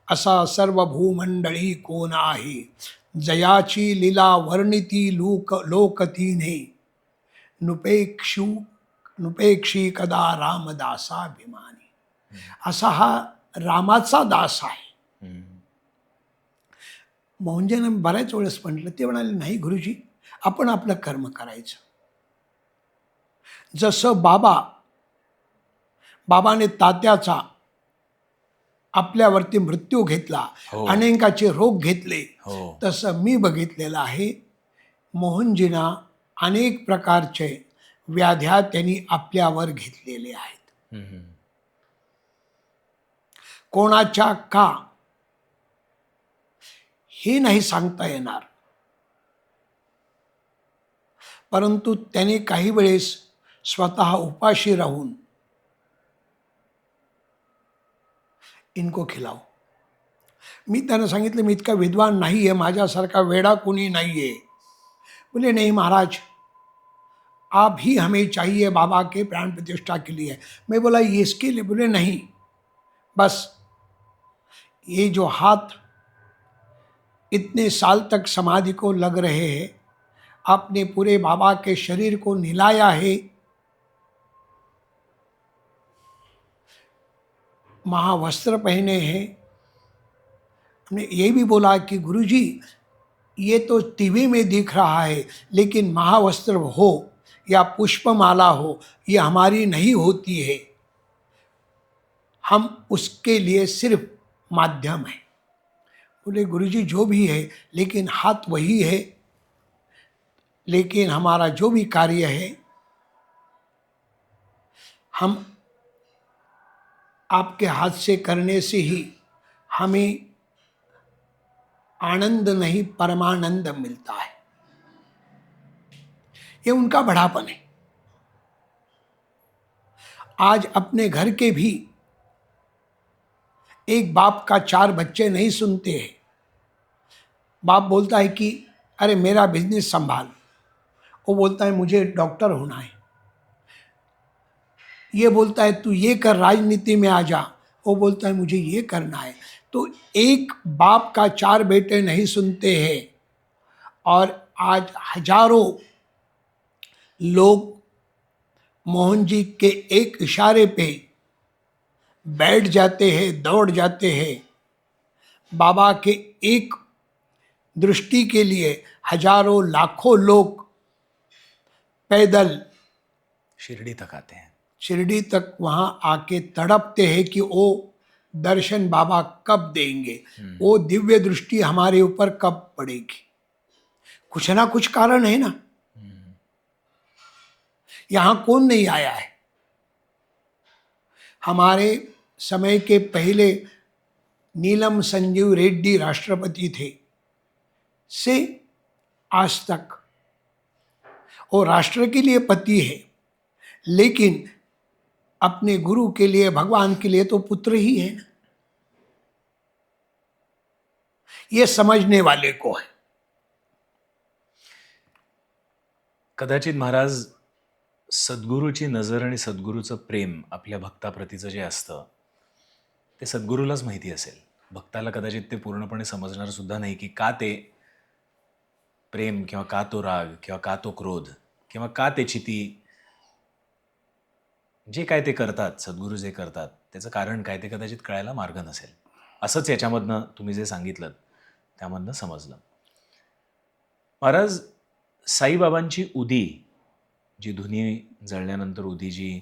असा सर्व भूमंडळी कोण आहे, जयाची लीला वर्णिती लोकतीने, नुपेक्षी कदा रामदासाभिमानी. असा हा रामाचा दास आहे. मोहनजींना बऱ्याच वेळेस म्हटलं, ते म्हणाले नाही गुरुजी, आपण आपलं कर्म करायचं. जसं बाबाने तात्याचा आपल्यावरती मृत्यू घेतला,
हो.
अनेकाचे रोग घेतले,
हो.
तसं मी बघितलेलं आहे. मोहनजींना अनेक प्रकारचे व्याध्या त्यांनी आपल्यावर घेतलेले आहेत. कोणाच्या का हे नाही सांगता येणार. परंतु त्याने काही वेळेस स्वतः उपाशी राहून इनको खिलाओ. मी त्यांना सांगितलं, मी इतका विद्वान नाही आहे, माझ्यासारखा वेडा कोणी नाही आहे. बोले नहीं महाराज, आप ही हमें चाहिए बाबा के प्राण प्रतिष्ठा के लिए. मैं बोला ये इसके लिए? बोले नहीं, बस ये जो हाथ इतने साल तक समाधि को लग रहे हैं, आपने पूरे बाबा के शरीर को नहलाया है, महावस्त्र पहने हैं. हमने ये भी बोला कि गुरुजी ये तो टीवी में दिख रहा है, लेकिन महावस्त्र हो या पुष्पमाला हो, ये हमारी नहीं होती है. हम उसके लिए सिर्फ माध्यम हैं. बोले गुरुजी जो भी है, लेकिन हाथ वही है, लेकिन हमारा जो भी कार्य है हम आपके हाथ से करने से ही हमें आनंद नहीं परमानंद मिलता है. ये उनका बड़ापन है. आज अपने घर के भी एक बाप का 4 बच्चे नहीं सुनते हैं. बाप बोलता है कि अरे मेरा बिजनेस संभाल, वो बोलता है मुझे डॉक्टर होना है. ये बोलता है तू ये कर, राजनीति में आ जा, वो बोलता है मुझे ये करना है. तो एक बाप का 4 बेटे नहीं सुनते हैं, और आज हजारों लोग मोहन जी के एक इशारे पे बैठ जाते हैं, दौड़ जाते हैं. बाबा के एक दृष्टि के लिए हजारों लाखों लोग पैदल
शिरडी तक आते हैं.
शिरडी तक वहाँ आके तड़पते हैं कि वो दर्शन बाबा कब देंगे, वो दिव्य दृष्टि हमारे ऊपर कब पड़ेगी. कुछ ना कुछ कारण है ना. यहाँ कौन नहीं आया है. हमारे समय के पहले नीलम संजीव रेड्डी राष्ट्रपति थे, से आज तक वो राष्ट्र के लिए पति है, लेकिन अपने गुरु के लिए, भगवान के लिए तो पुत्र ही है ना. ये समझने वाले को है.
कदाचित महाराज, सद्गुरूची नजर आणि सद्गुरूचं प्रेम आपल्या भक्ताप्रतीचं जे असतं ते सद्गुरूलाच माहिती असेल. भक्ताला कदाचित ते पूर्णपणे समजणार सुद्धा नाही की का ते प्रेम, किंवा का तो राग, किंवा का तो क्रोध, किंवा का त्याची ती जे काय ते करतात, सद्गुरू जे करतात त्याचं कारण काय ते कदाचित कळायला मार्ग नसेल. असंच याच्यामधनं तुम्ही जे सांगितलं त्यामधनं समजलं. महाराज, साईबाबांची उदी, जी धुनी जळल्यानंतर उदी जी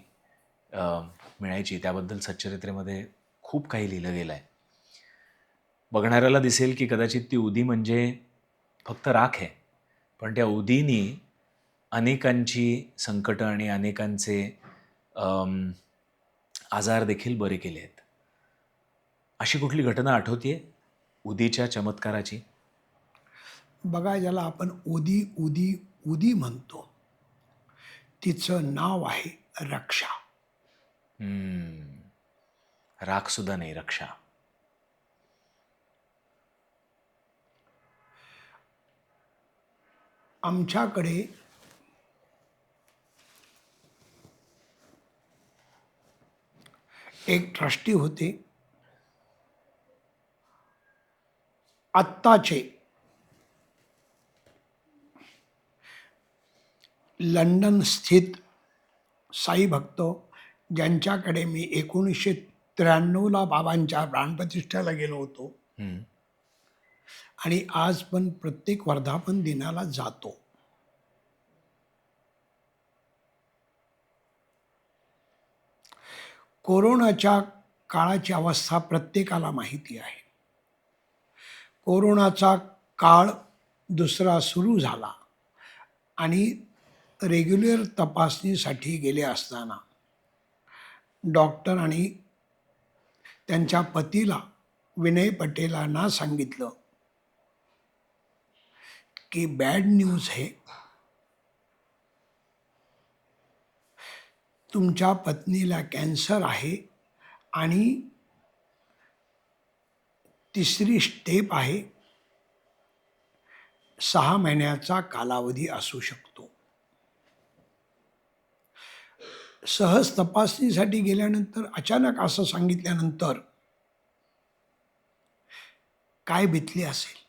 मिळायची, त्याबद्दल सच्चरित्रेमध्ये खूप काही लिहिलं गेलं आहे. बघणाऱ्याला दिसेल की कदाचित ती उदी म्हणजे फक्त राख आहे, पण त्या उदीनी अनेकांची संकटं आणि अनेकांचे आजार देखील बरे केले आहेत. अशी कुठली घटना आठवतीये उदीच्या चमत्काराची?
बघा, ज्याला आपण उदी उदी उदी म्हणतो, तिचं नाव आहे रक्षा.
राख सुद्धा नाही, रक्षा.
आमच्याकडे एक ट्रस्टी होते, आत्ताचे लंडन स्थित साई भक्त, ज्यांच्याकडे मी 1993ला बाबांच्या प्राणप्रतिष्ठेला गेलो होतो, आणि आज पण प्रत्येक वर्धापन दिनाला जातो. कोरोनाच्या काळाची अवस्था प्रत्येकाला माहिती आहे. कोरोनाचा काळ दुसरा सुरू झाला आणि रेग्युलर तपासणीसाठी गेले असताना डॉक्टर आणि त्यांच्या पतीला, विनय पटेलांना सांगितलं की बॅड न्यूज है, तुमच्या पत्नीला कॅन्सर आहे आणि 3री स्टेप आहे, 6 महिन्याचा कालावधी असू शकतो. सहज तपासणीसाठी गेल्यानंतर अचानक असं सांगितल्यानंतर काय बितले असेल.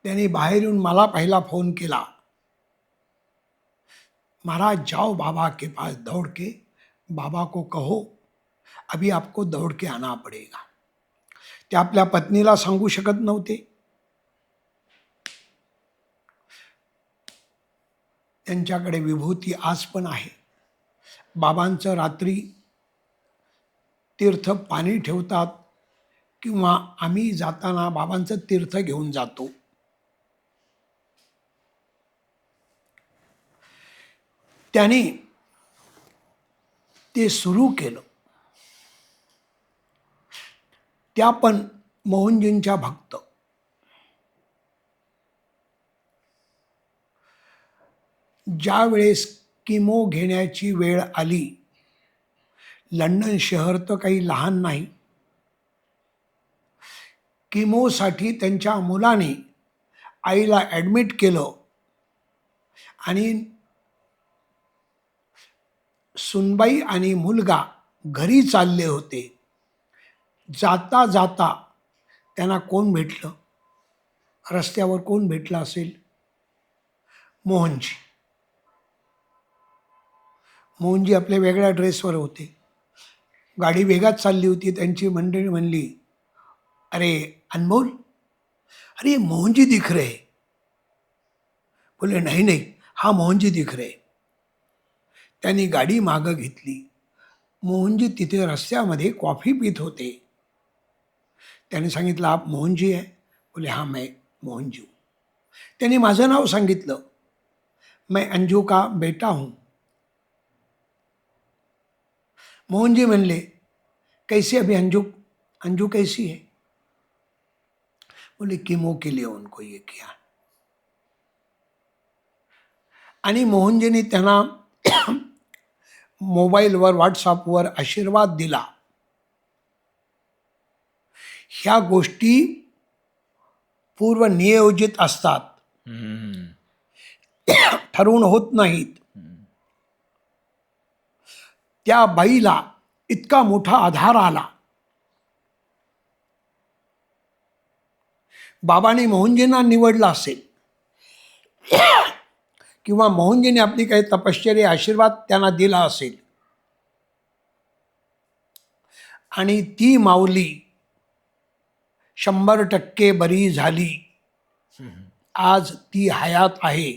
त्याने बाहेर येऊन मला पहिला फोन केला, महाराज जाओ बाबा के पास दौड़ के, बाबा को कहो अभी आपको दौड़ के आना पड़ेगा. ते आपल्या पत्नीला सांगू शकत नव्हते. त्यांच्याकडे विभूती आज पण आहे. बाबांचं रात्री तीर्थ पाणी ठेवतात किंवा आम्ही जाताना बाबांचं तीर्थ घेऊन जातो. त्याने ते सुरू केलं. त्या पण मोहनजींच्या भक्त. ज्या वेळेस किमो घेण्याची वेळ आली, लंडन शहर तर काही लहान नाही, किमोसाठी त्यांच्या मुलाने आईला ॲडमिट केलं आणि सुनबाई आणि मुलगा घरी चालले होते. जाता जाता त्यांना कोण भेटलं? रस्त्यावर कोण भेटलं असेल? मोहनजी. मोहनजी आपल्या वेगळ्या ड्रेसवर होते. गाडी वेगात चालली होती. त्यांची मंडळी म्हणली, अरे अनमोल, अरे मोहनजी दिख रहे. बोले नहीं नहीं, हा मोहनजी दिख रहे. त्यांनी गाडी मागं घेतली. मोहनजी तिथे रस्त्यामध्ये कॉफी पित होते. त्याने सांगितलं, आप मोहनजी है? बोले हाँ मैं मोहनजी हूँ. त्यांनी माझं नाव सांगितलं. मैं अंजू का बेटा हूँ. मोहनजी म्हणले, कैसी अभी अंजू? अंजू कैसी है? बोले कीमो के लिए उनको ये किया. आणि मोहनजींनी त्यांना मोबाईलवर व्हॉट्सअपवर आशीर्वाद दिला. ह्या गोष्टी पूर्व नियोजित असतात, ठरवून होत नाहीत. त्या बाईला इतका मोठा आधार आला. बाबांनी मोहनजींना निवडलं असेल किंवा मोहनजीने आपली काही तपश्चर्या आशीर्वाद त्यांना दिला असेल आणि ती माऊली 100% बरी झाली. आज ती हयात आहे.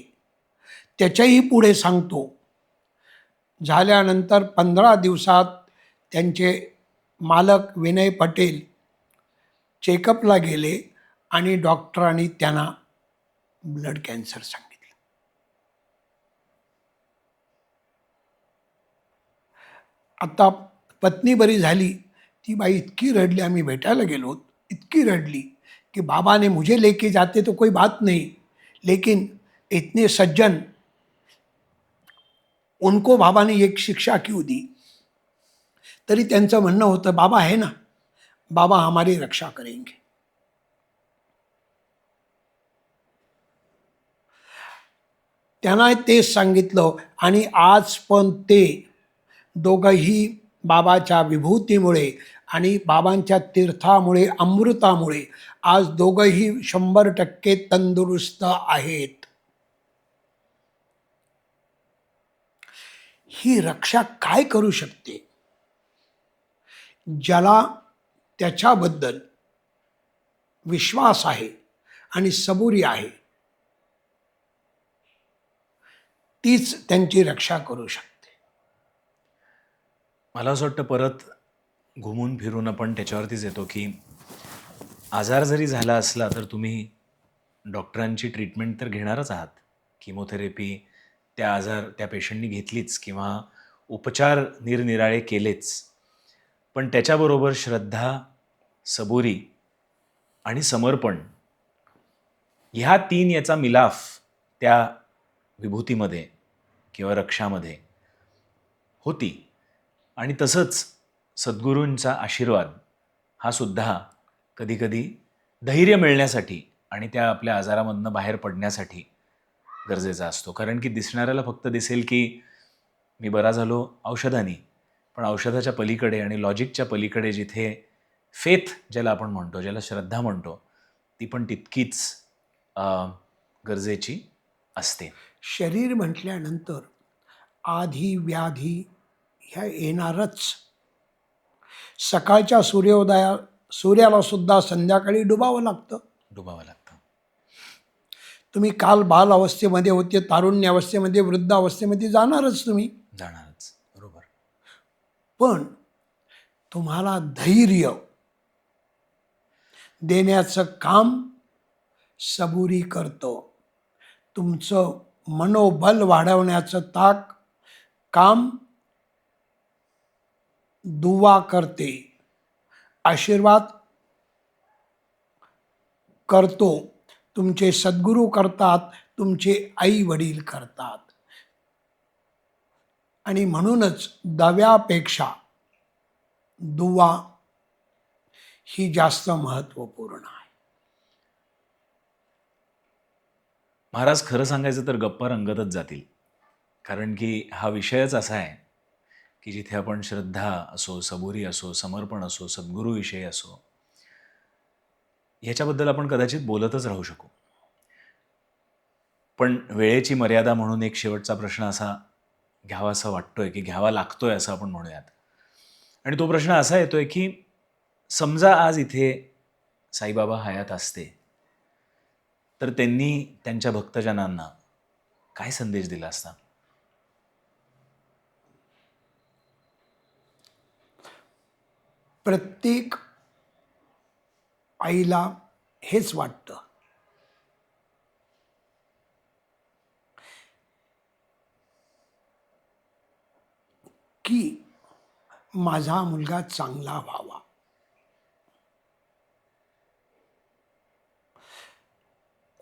त्याच्याही पुढे सांगतो. झाल्यानंतर 15 दिवसात त्यांचे मालक विनय पटेल चेकअपला गेले आणि डॉक्टरांनी त्यांना ब्लड कॅन्सर सांगितलं. आता पत्नी बरी झाली. ती बाई इतकी रडली, आम्ही भेटायला गेलो, इतकी रडली कि बाबा ने मुझे लेके जाते तो कोई बात नहीं, लेकिन इतने सज्जन, उनको बाबा ने एक शिक्षा क्यों दी? तरी त्यांचं म्हणणं होतं, बाबा है ना, बाबा हमारी रक्षा करेंगे. त्यांना तेच सांगितलं आणि आज पण ते दोघंही बाबाच्या विभूतीमुळे आणि बाबांच्या तीर्थामुळे, अमृतामुळे आज दोघंही 100% तंदुरुस्त आहेत. ही रक्षा काय करू शकते? ज्याला त्याच्याबद्दल विश्वास आहे आणि सबुरी आहे, तीच त्यांची रक्षा करू शकते.
मला असं वाटतं परत घुमून फिरून आपण त्याच्यावरतीच येतो की आजार जरी झाला असला तर तुम्ही डॉक्टरांची ट्रीटमेंट तर घेणारच आहात. किमोथेरपी त्या पेशंटनी घेतलीच किंवा उपचार निरनिराळे केलेच. पण त्याच्याबरोबर श्रद्धा, सबुरी आणि समर्पण ह्या 3 याचा मिलाफ त्या विभूतीमध्ये किंवा रक्षामध्ये होती. आणि तसंच सद्गुरूंचा आशीर्वाद हा सुद्धा कधीकधी धैर्य मिळण्यासाठी आणि त्या आपल्या आजारामधनं बाहेर पडण्यासाठी गरजेचा असतो. कारण की दिसणाऱ्याला फक्त दिसेल की मी बरा झालो औषधाने, पण औषधाच्या पलीकडे आणि लॉजिकच्या पलीकडे जिथे फेथ ज्याला आपण म्हणतो, ज्याला श्रद्धा म्हणतो, ती पण तितकीच गरजेची असते.
शरीर म्हटल्यानंतर आधी व्याधी ह्या येणारच. सकाळच्या सूर्याला सुद्धा संध्याकाळी डुबावं लागतं.
डुबावं लागतं.
तुम्ही काल बाल अवस्थेमध्ये होते, तारुण्य अवस्थेमध्ये, वृद्ध अवस्थेमध्ये जाणारच तुम्ही.
जाणारच. बरोबर.
पण तुम्हाला धैर्य देण्याचं काम सबुरी करतो. तुमचं मनोबल वाढवण्याचं काम दुवा करते, आशीर्वाद करतो. तुमचे सद्गुरू करतात, तुमचे आई वडील करतात. आणि म्हणूनच दव्यापेक्षा दुवा ही जास्त महत्त्वपूर्ण आहे.
महाराज, खरं सांगायचं तर गप्पा रंगतच जातील. कारण की हा विषयच असा आहे की जिथे आपण श्रद्धा असो, सबुरी असो, समर्पण असो, सद्गुरूविषयी असो, ह्याच्याबद्दल आपण कदाचित बोलतच राहू शकू. पण वेळेची मर्यादा म्हणून एक शेवटचा प्रश्न असा घ्यावासा वाटतोय की घ्यावा लागतोय असं आपण म्हणूयात. आणि तो प्रश्न असा येतोय की समजा आज इथे साईबाबा हयात असते तर त्यांनी त्यांच्या भक्तजनांना काय संदेश दिला असता?
प्रत्येक आईला हेच वाटतं की माझा मुलगा चांगला व्हावा.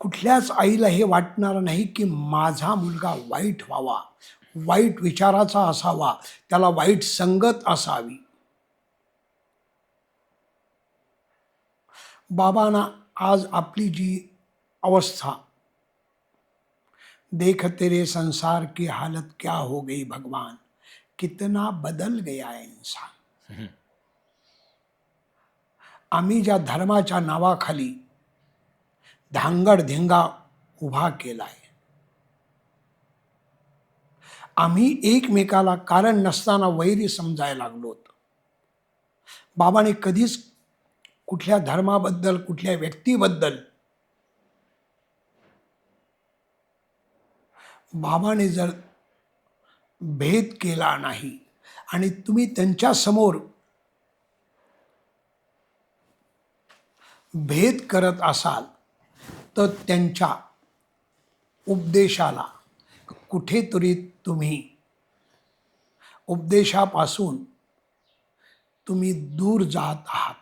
कुठल्याच आईला हे वाटणार नाही की माझा मुलगा वाईट व्हावा, वाईट विचाराचा असावा, त्याला वाईट संगत असावी. बाबांना आज आपली जी अवस्था, देख तेरे संसार की हालत क्या हो गई भगवान, कितना बदल गया है इंसान. आम्ही ज्या धर्माच्या नावाखाली धांगडधिंगा उभा केलाय, आम्ही एकमेकाला कारण नसताना वैरी समजायला लागलोत. बाबाने कधीच कुठल्या धर्माबद्दल, कुठल्या व्यक्तीबद्दल बाबाने जर भेद केला नाही आणि तुम्ही त्यांच्या समोर भेद करत असाल तर त्यांच्या उपदेशाला कुठेतरी तुम्ही उपदेशापासून तुम्ही दूर जात आहात.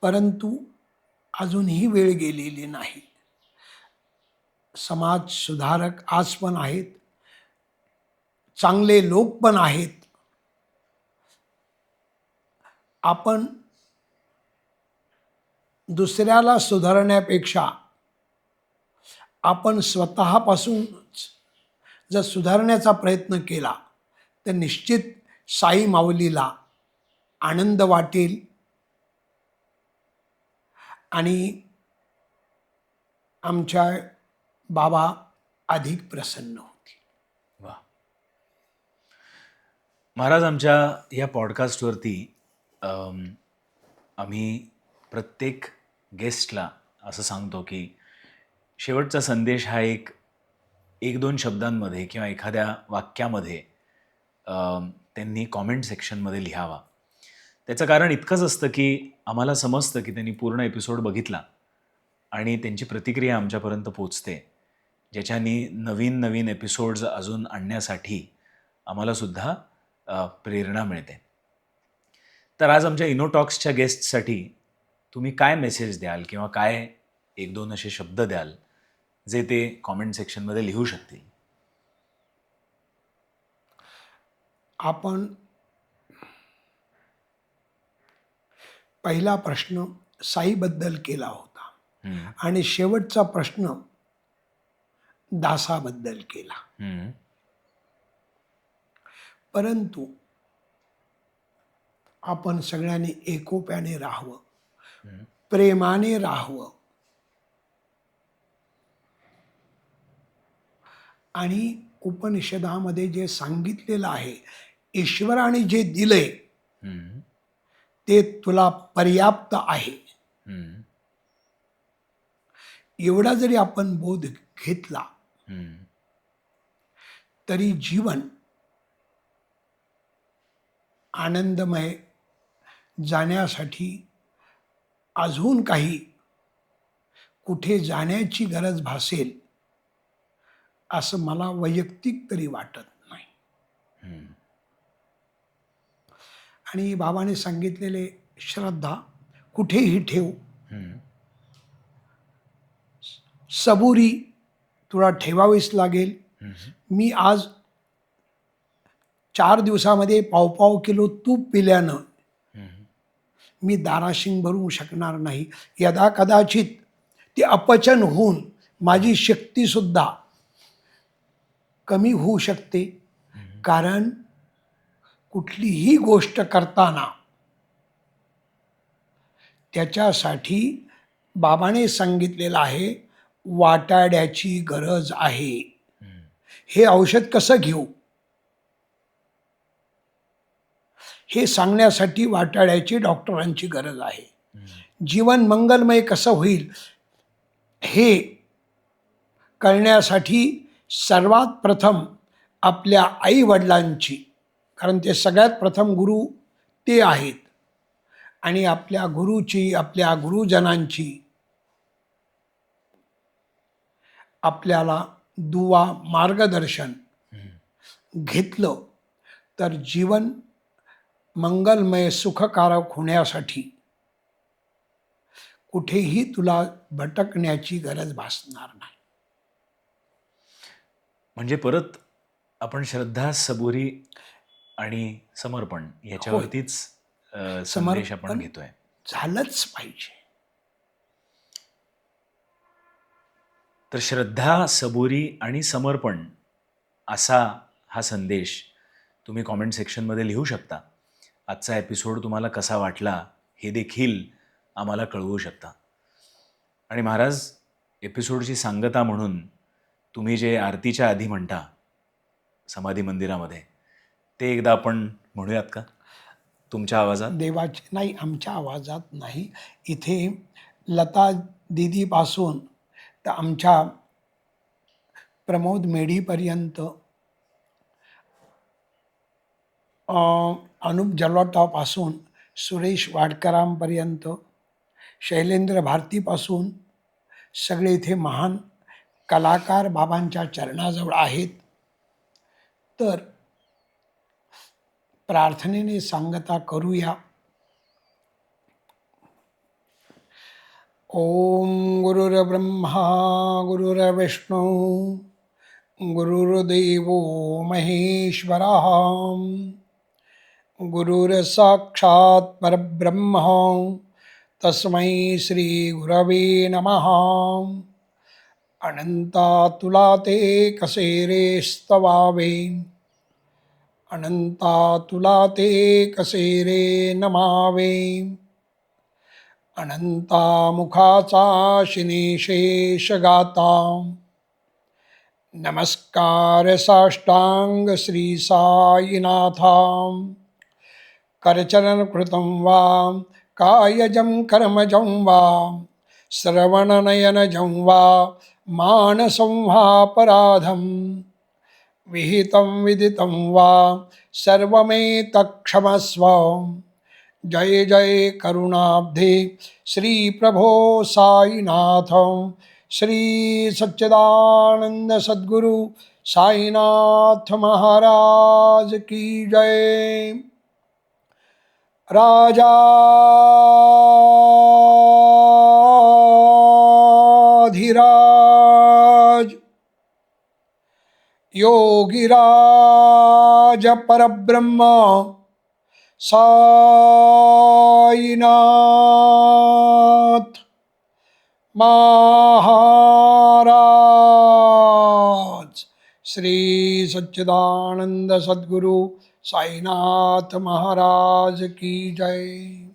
परंतु अजूनही वेळ गेलेली नाही. समाज सुधारक आज पण आहेत, चांगले लोक पण आहेत. आपण दुसऱ्याला सुधारण्यापेक्षा आपण स्वतःपासूनच जर सुधारण्याचा प्रयत्न केला तर निश्चित साई माऊलीला आनंद वाटेल आणि आमच्या बाबा अधिक प्रसन्न होतील.
वा महाराज, आमच्या या पॉडकास्टवरती आम्ही प्रत्येक गेस्टला असं सांगतो की शेवटचा संदेश हा एक दोन शब्दांमध्ये किंवा एखाद्या वाक्यामध्ये त्यांनी कॉमेंट सेक्शनमध्ये लिहावा. त्याचं कारण इतकंच असतं की आम्हाला समजतं की त्यांनी पूर्ण एपिसोड बघितला आणि त्यांची प्रतिक्रिया आमच्यापर्यंत पोचते, ज्याच्यानी नवीन नवीन एपिसोड्स अजून आणण्यासाठी आम्हालासुद्धा प्रेरणा मिळते. तर आज आमच्या इनोटॉक्सच्या गेस्टसाठी तुम्ही काय मेसेज द्याल किंवा काय एक दोन असे शब्द द्याल जे ते कॉमेंट सेक्शनमध्ये लिहू शकतील?
आपण पहिला प्रश्न साईबद्दल केला होता आणि शेवटचा प्रश्न दासाबद्दल केला. परंतु आपण सगळ्यांनी एकोप्याने राहावं, प्रेमाने राहावं आणि उपनिषदामध्ये जे सांगितलेलं आहे, ईश्वराने जे दिलंय ते तुला पर्याप्त आहे, एवढा जरी आपण बोध घेतला तरी जीवन आनंदमय जाण्यासाठी अजून काही कुठे जाण्याची गरज भासेल असं मला वैयक्तिक तरी वाटत नाही. आणि बाबाने सांगितलेले श्रद्धा कुठेही ठेव, सबुरी तुला ठेवावीच लागेल. मी आज 4 दिवसामध्ये पाव किलो तूप पिल्यानं मी दाराशिंग भरू शकणार नाही. यदा कदाचित ते अपचन होऊन माझी शक्तीसुद्धा कमी होऊ शकते. कारण कुठलीही गोष्ट करताना त्याच्यासाठी बाबाने सांगितलेलं आहे वाटाड्याची गरज आहे. हे औषध कसं घेऊ हे सांगण्यासाठी वाटाड्याची डॉक्टरांची गरज आहे. जीवन मंगलमय कसं होईल हे कळण्यासाठी सर्वात प्रथम आपल्या आई वडिलांची, कारण ते सगळ्यात प्रथम गुरु ते आहेत, आणि आपल्या गुरुची, आपल्या गुरुजनांची आपल्याला दुवा मार्गदर्शन घेतलं तर जीवन मंगलमय सुखकारक होण्यासाठी कुठेही तुला भटकण्याची गरज भासणार नाही.
म्हणजे परत आपण श्रद्धा, सबुरी आणि समर्पण याच्यावरतीच संदेश आपण
समर्पण
घेतोय.
झालंच पाहिजे.
तर श्रद्धा, सबुरी आणि समर्पण असा हा संदेश तुम्ही कॉमेंट सेक्शनमध्ये लिहू शकता. आजचा एपिसोड तुम्हाला कसा वाटला हे देखील आम्हाला कळवू शकता. आणि महाराज, एपिसोडची सांगता म्हणून तुम्ही जे आरतीच्या आधी म्हणता समाधी मंदिरामध्ये, ते एकदा आपण म्हणूयात का तुमच्या आवाजात?
देवाची नाही, आमच्या आवाजात नाही. इथे लता दीदीपासून तर आमच्या प्रमोद मेढीपर्यंत, अनुप जलोटापासून सुरेश वाडकरांपर्यंत, शैलेंद्र भारतीपासून सगळे इथे महान कलाकार बाबांच्या चरणाजवळ आहेत. तर प्रार्थनेने सांगता करूया. ओम गुरुर्ब्रह्मा गुरुर्विष्णू गुरुर्देवो महेश्वरः गुरुर्साक्षात् परब्रह्म तस्मै श्री गुरवे नमः. अनंतातुलाते कसे रे स्तवावे, अनंतातुलाते कसे रे नमावे. अनंतामुखाचा शिनीशेष गाता, नमस्कार साष्टांग श्री साईनाथा. करचरण कृतं वा कायजं कर्मजं वा, श्रवणनयनजं वा मानसं वापराधं, विहितं विदितं वा सर्वमेतत्क्षमस्व. जय जय करुणाब्धे श्री प्रभो साईनाथ. श्री सच्चिदानंद सद्गुरु साईनाथ महाराज की जय. राजाधिराज योगिराज परब्रह्म साईनाथ महाराज श्री सच्चिदानंद सद्गुरु साईनाथ महाराज की जय।